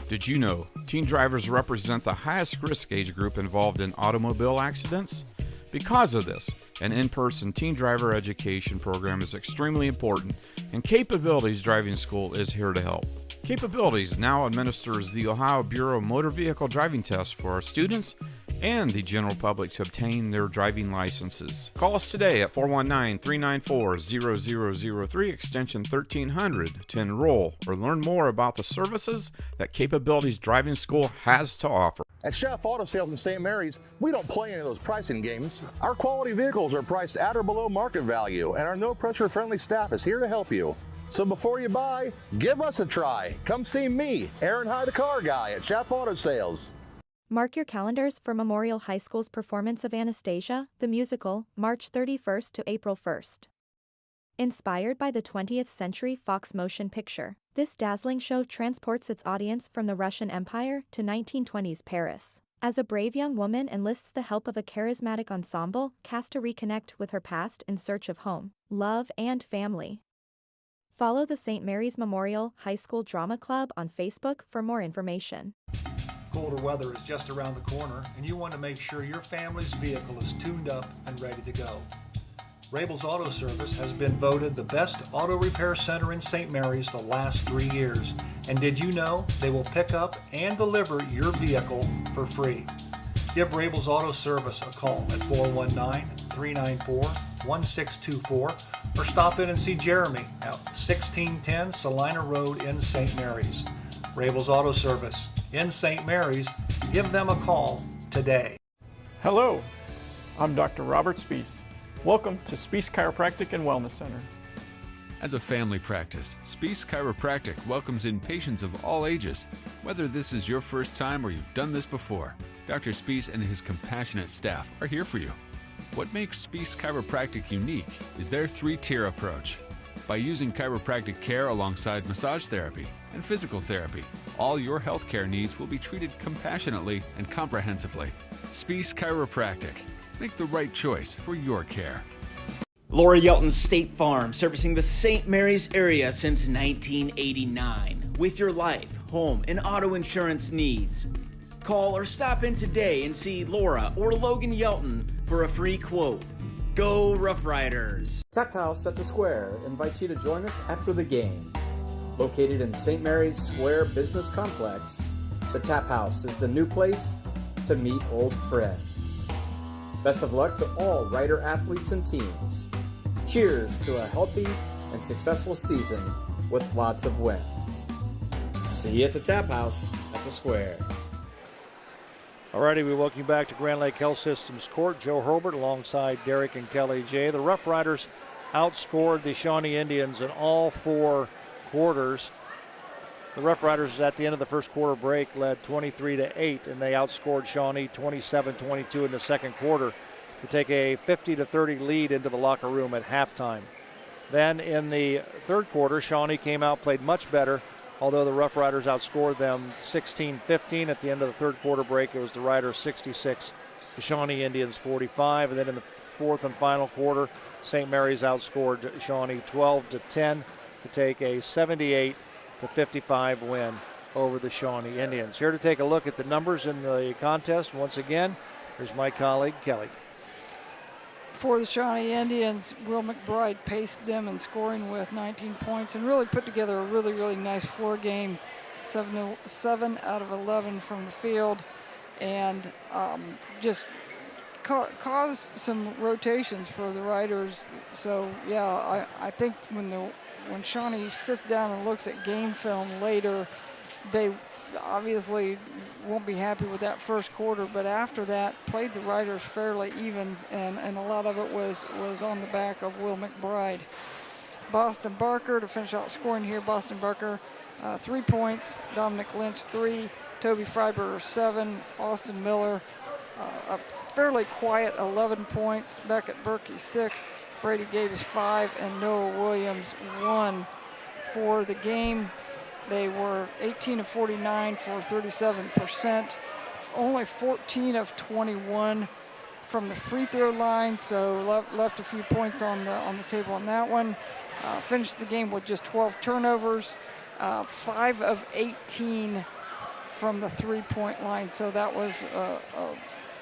Did you know teen drivers represent the highest risk age group involved in automobile accidents? Because of this, an in-person teen driver education program is extremely important, and Capabilities Driving School is here to help. Capabilities now administers the Ohio Bureau of Motor Vehicle Driving Test for our students and the general public to obtain their driving licenses. Call us today at 419-394-0003 extension 1300 to enroll or learn more about the services that Capabilities Driving School has to offer. At Chef Auto Sales in St. Mary's, we don't play any of those pricing games. Our quality vehicles are priced at or below market value, and our no-pressure friendly staff is here to help you. So before you buy, give us a try. Come see me, Aaron Hyde, the car guy at Chef Auto Sales. Mark your calendars for Memorial High School's performance of Anastasia, the musical, March 31st to April 1st. Inspired by the 20th century Fox motion picture, this dazzling show transports its audience from the Russian Empire to 1920s Paris. As a brave young woman enlists the help of a charismatic ensemble cast to reconnect with her past in search of home, love, and family. Follow the St. Mary's Memorial High School Drama Club on Facebook for more information. Colder weather is just around the corner, and you want to make sure your family's vehicle is tuned up and ready to go. Rabel's Auto Service has been voted the best auto repair center in St. Mary's the last 3 years. And did you know they will pick up and deliver your vehicle for free? Give Rabel's Auto Service a call at 419-394-1624 or stop in and see Jeremy at 1610 Salina Road in St. Mary's. Rabel's Auto Service in St. Mary's. Give them a call today. Hello, I'm Dr. Robert Spees. Welcome to Spees Chiropractic and Wellness Center. As a family practice, Spees Chiropractic welcomes in patients of all ages. Whether this is your first time or you've done this before, Dr. Spees and his compassionate staff are here for you. What makes Spees Chiropractic unique is their 3-tier approach. By using chiropractic care alongside massage therapy and physical therapy, all your healthcare needs will be treated compassionately and comprehensively. Spees Chiropractic. Make the right choice for your care. Laura Yelton State Farm, servicing the St. Mary's area since 1989. With your life, home, and auto insurance needs. Call or stop in today and see Laura or Logan Yelton for a free quote. Go Rough Riders! Tap House at the Square invites you to join us after the game. Located in St. Mary's Square Business Complex, the Tap House is the new place to meet old friends. Best of luck to all Rider athletes and teams. Cheers to a healthy and successful season with lots of wins. See you at the Tap House at the Square. Alrighty, we welcome you back to Grand Lake Health Systems Court. Joe Herbert alongside Derek and Kelly J. The Rough Riders outscored the Shawnee Indians in all 4 quarters. The Rough Riders at the end of the first quarter break led 23-8, and they outscored Shawnee 27-22 in the second quarter to take a 50-30 lead into the locker room at halftime. Then in the third quarter, Shawnee came out, played much better, although the Rough Riders outscored them 16-15 at the end of the third quarter break. It was the Riders 66, the Shawnee Indians 45, and then in the fourth and final quarter, St. Mary's outscored Shawnee 12-10 to take a 78-55 win over the Shawnee Indians. Here to take a look at the numbers in the contest once again, here's my colleague Kelly. For the Shawnee Indians, Will McBride paced them in scoring with 19 points and really put together a really nice floor game. 7 out of 11 from the field, and just caused some rotations for the Riders. So yeah, I think when Shawnee sits down and looks at game film later, They obviously won't be happy with that first quarter, but after that, played the Riders fairly even, and a lot of it was on the back of Will McBride. Boston Barker to finish out scoring here. Boston Barker, 3 points. Dominic Lynch, 3. Toby Freiberger, 7. Austin Miller, a fairly quiet 11 points. Beckett Berkey, 6. Brady Davis, 5. And Noah Williams, 1. For the game, they were 18 of 49 for 37%. Only 14 of 21 from the free throw line, so left a few points on the table on that one. Finished the game with just 12 turnovers, 5 of 18 from the three-point line, so that was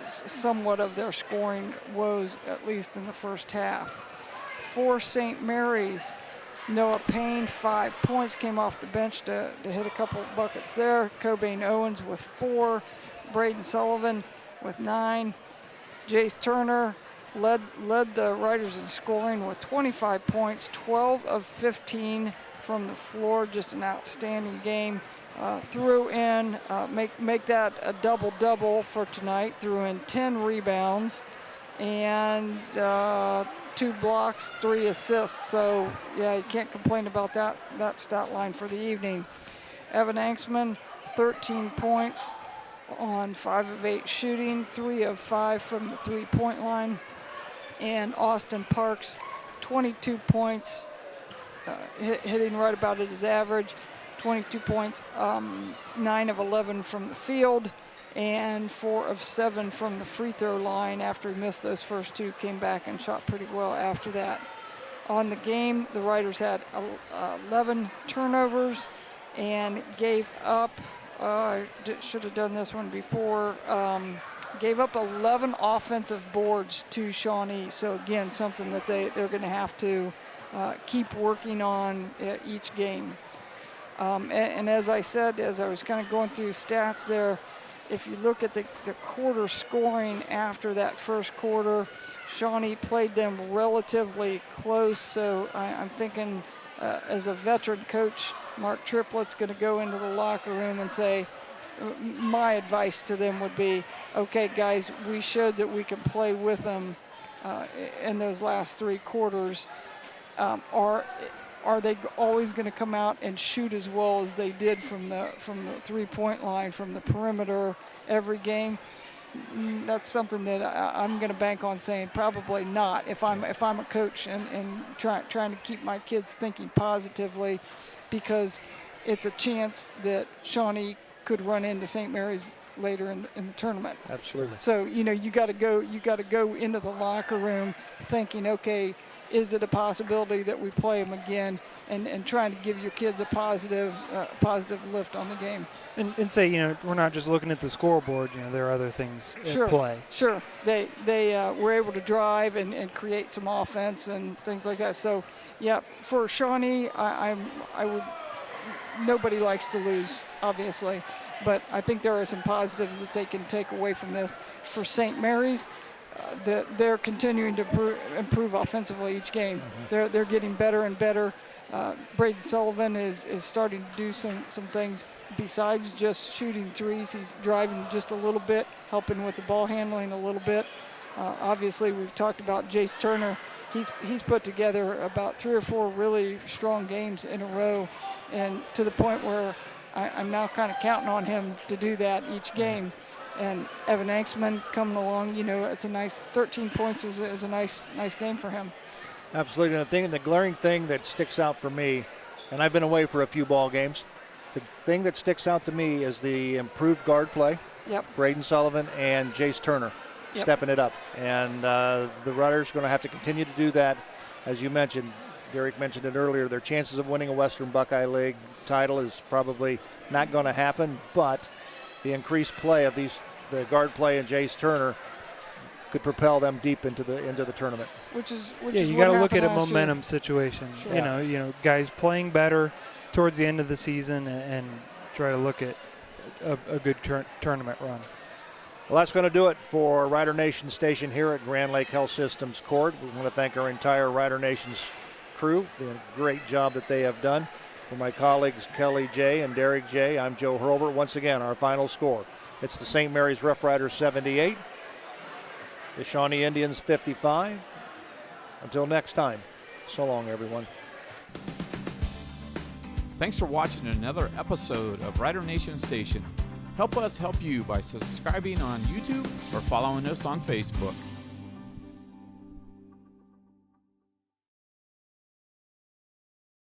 somewhat of their scoring woes, at least in the first half. For St. Mary's, Noah Payne, 5 points, came off the bench to hit a couple buckets there. Cobain Owens with 4. Braden Sullivan with 9. Jace Turner led the Riders in scoring with 25 points, 12 of 15 from the floor, just an outstanding game. Threw in, make that a double-double for tonight, threw in 10 rebounds and 2 blocks, 3 assists. So, yeah, you can't complain about that stat line for the evening. Evan Anksman, 13 points on 5 of 8 shooting, 3 of 5 from the three-point line. And Austin Parks, 22 points, hitting right about at his average, 22 points, 9 of 11 from the field, and 4 of 7 from the free throw line. After he missed those first 2, came back and shot pretty well after that. On the game, the Riders had 11 turnovers and gave up, should have done this one before, gave up 11 offensive boards to Shawnee. So again, something that they're going to have to keep working on each game. And as I said, as I was kind of going through stats there, if you look at the quarter scoring after that first quarter, Shawnee played them relatively close. So I'm thinking as a veteran coach, Mark Triplett's going to go into the locker room and say, my advice to them would be, okay, guys, we showed that we can play with them in those last 3 quarters. Are they always going to come out and shoot as well as they did from the three-point line, from the perimeter every game? That's something that I'm going to bank on saying probably not. If I'm a coach and trying to keep my kids thinking positively, because it's a chance that Shawnee could run into St. Mary's later in the tournament. Absolutely. So you got to go into the locker room thinking, okay, is it a possibility that we play them again, and trying to give your kids a positive lift on the game. And say, we're not just looking at the scoreboard. There are other things at play. Sure. They were able to drive and create some offense and things like that. So, yeah, for Shawnee, I would. Nobody likes to lose, obviously, but I think there are some positives that they can take away from this. For St. Mary's, they're continuing to improve offensively each game. Mm-hmm. They're getting better and better. Braden Sullivan is starting to do some things besides just shooting threes. He's driving just a little bit, helping with the ball handling a little bit. Obviously, we've talked about Jace Turner. He's put together about 3 or 4 really strong games in a row, and to the point where I'm now kind of counting on him to do that each game. And Evan Anksman coming along, it's a nice 13 points is a nice game for him. Absolutely. And the glaring thing that sticks out for me, and I've been away for a few ball games, the thing that sticks out to me is the improved guard play. Yep. Braden Sullivan and Jace Turner stepping it up. And the Riders are going to have to continue to do that. As you mentioned, Derek mentioned it earlier, their chances of winning a Western Buckeye League title is probably not going to happen, but the increased play of the guard play and Jace Turner could propel them deep into the tournament. Which is you got to look at a momentum situation. Sure. Guys playing better towards the end of the season and try to look at a good tournament run. Well, that's going to do it for Rider Nation Station here at Grand Lake Health Systems Court. We want to thank our entire Rider Nation's crew, the great job that they have done. For my colleagues Kelly J. and Derek J., I'm Joe Hurlbert. Once again, our final score. It's the St. Mary's Rough Riders 78, the Shawnee Indians 55. Until next time, so long, everyone. Thanks for watching another episode of Rider Nation Station. Help us help you by subscribing on YouTube or following us on Facebook.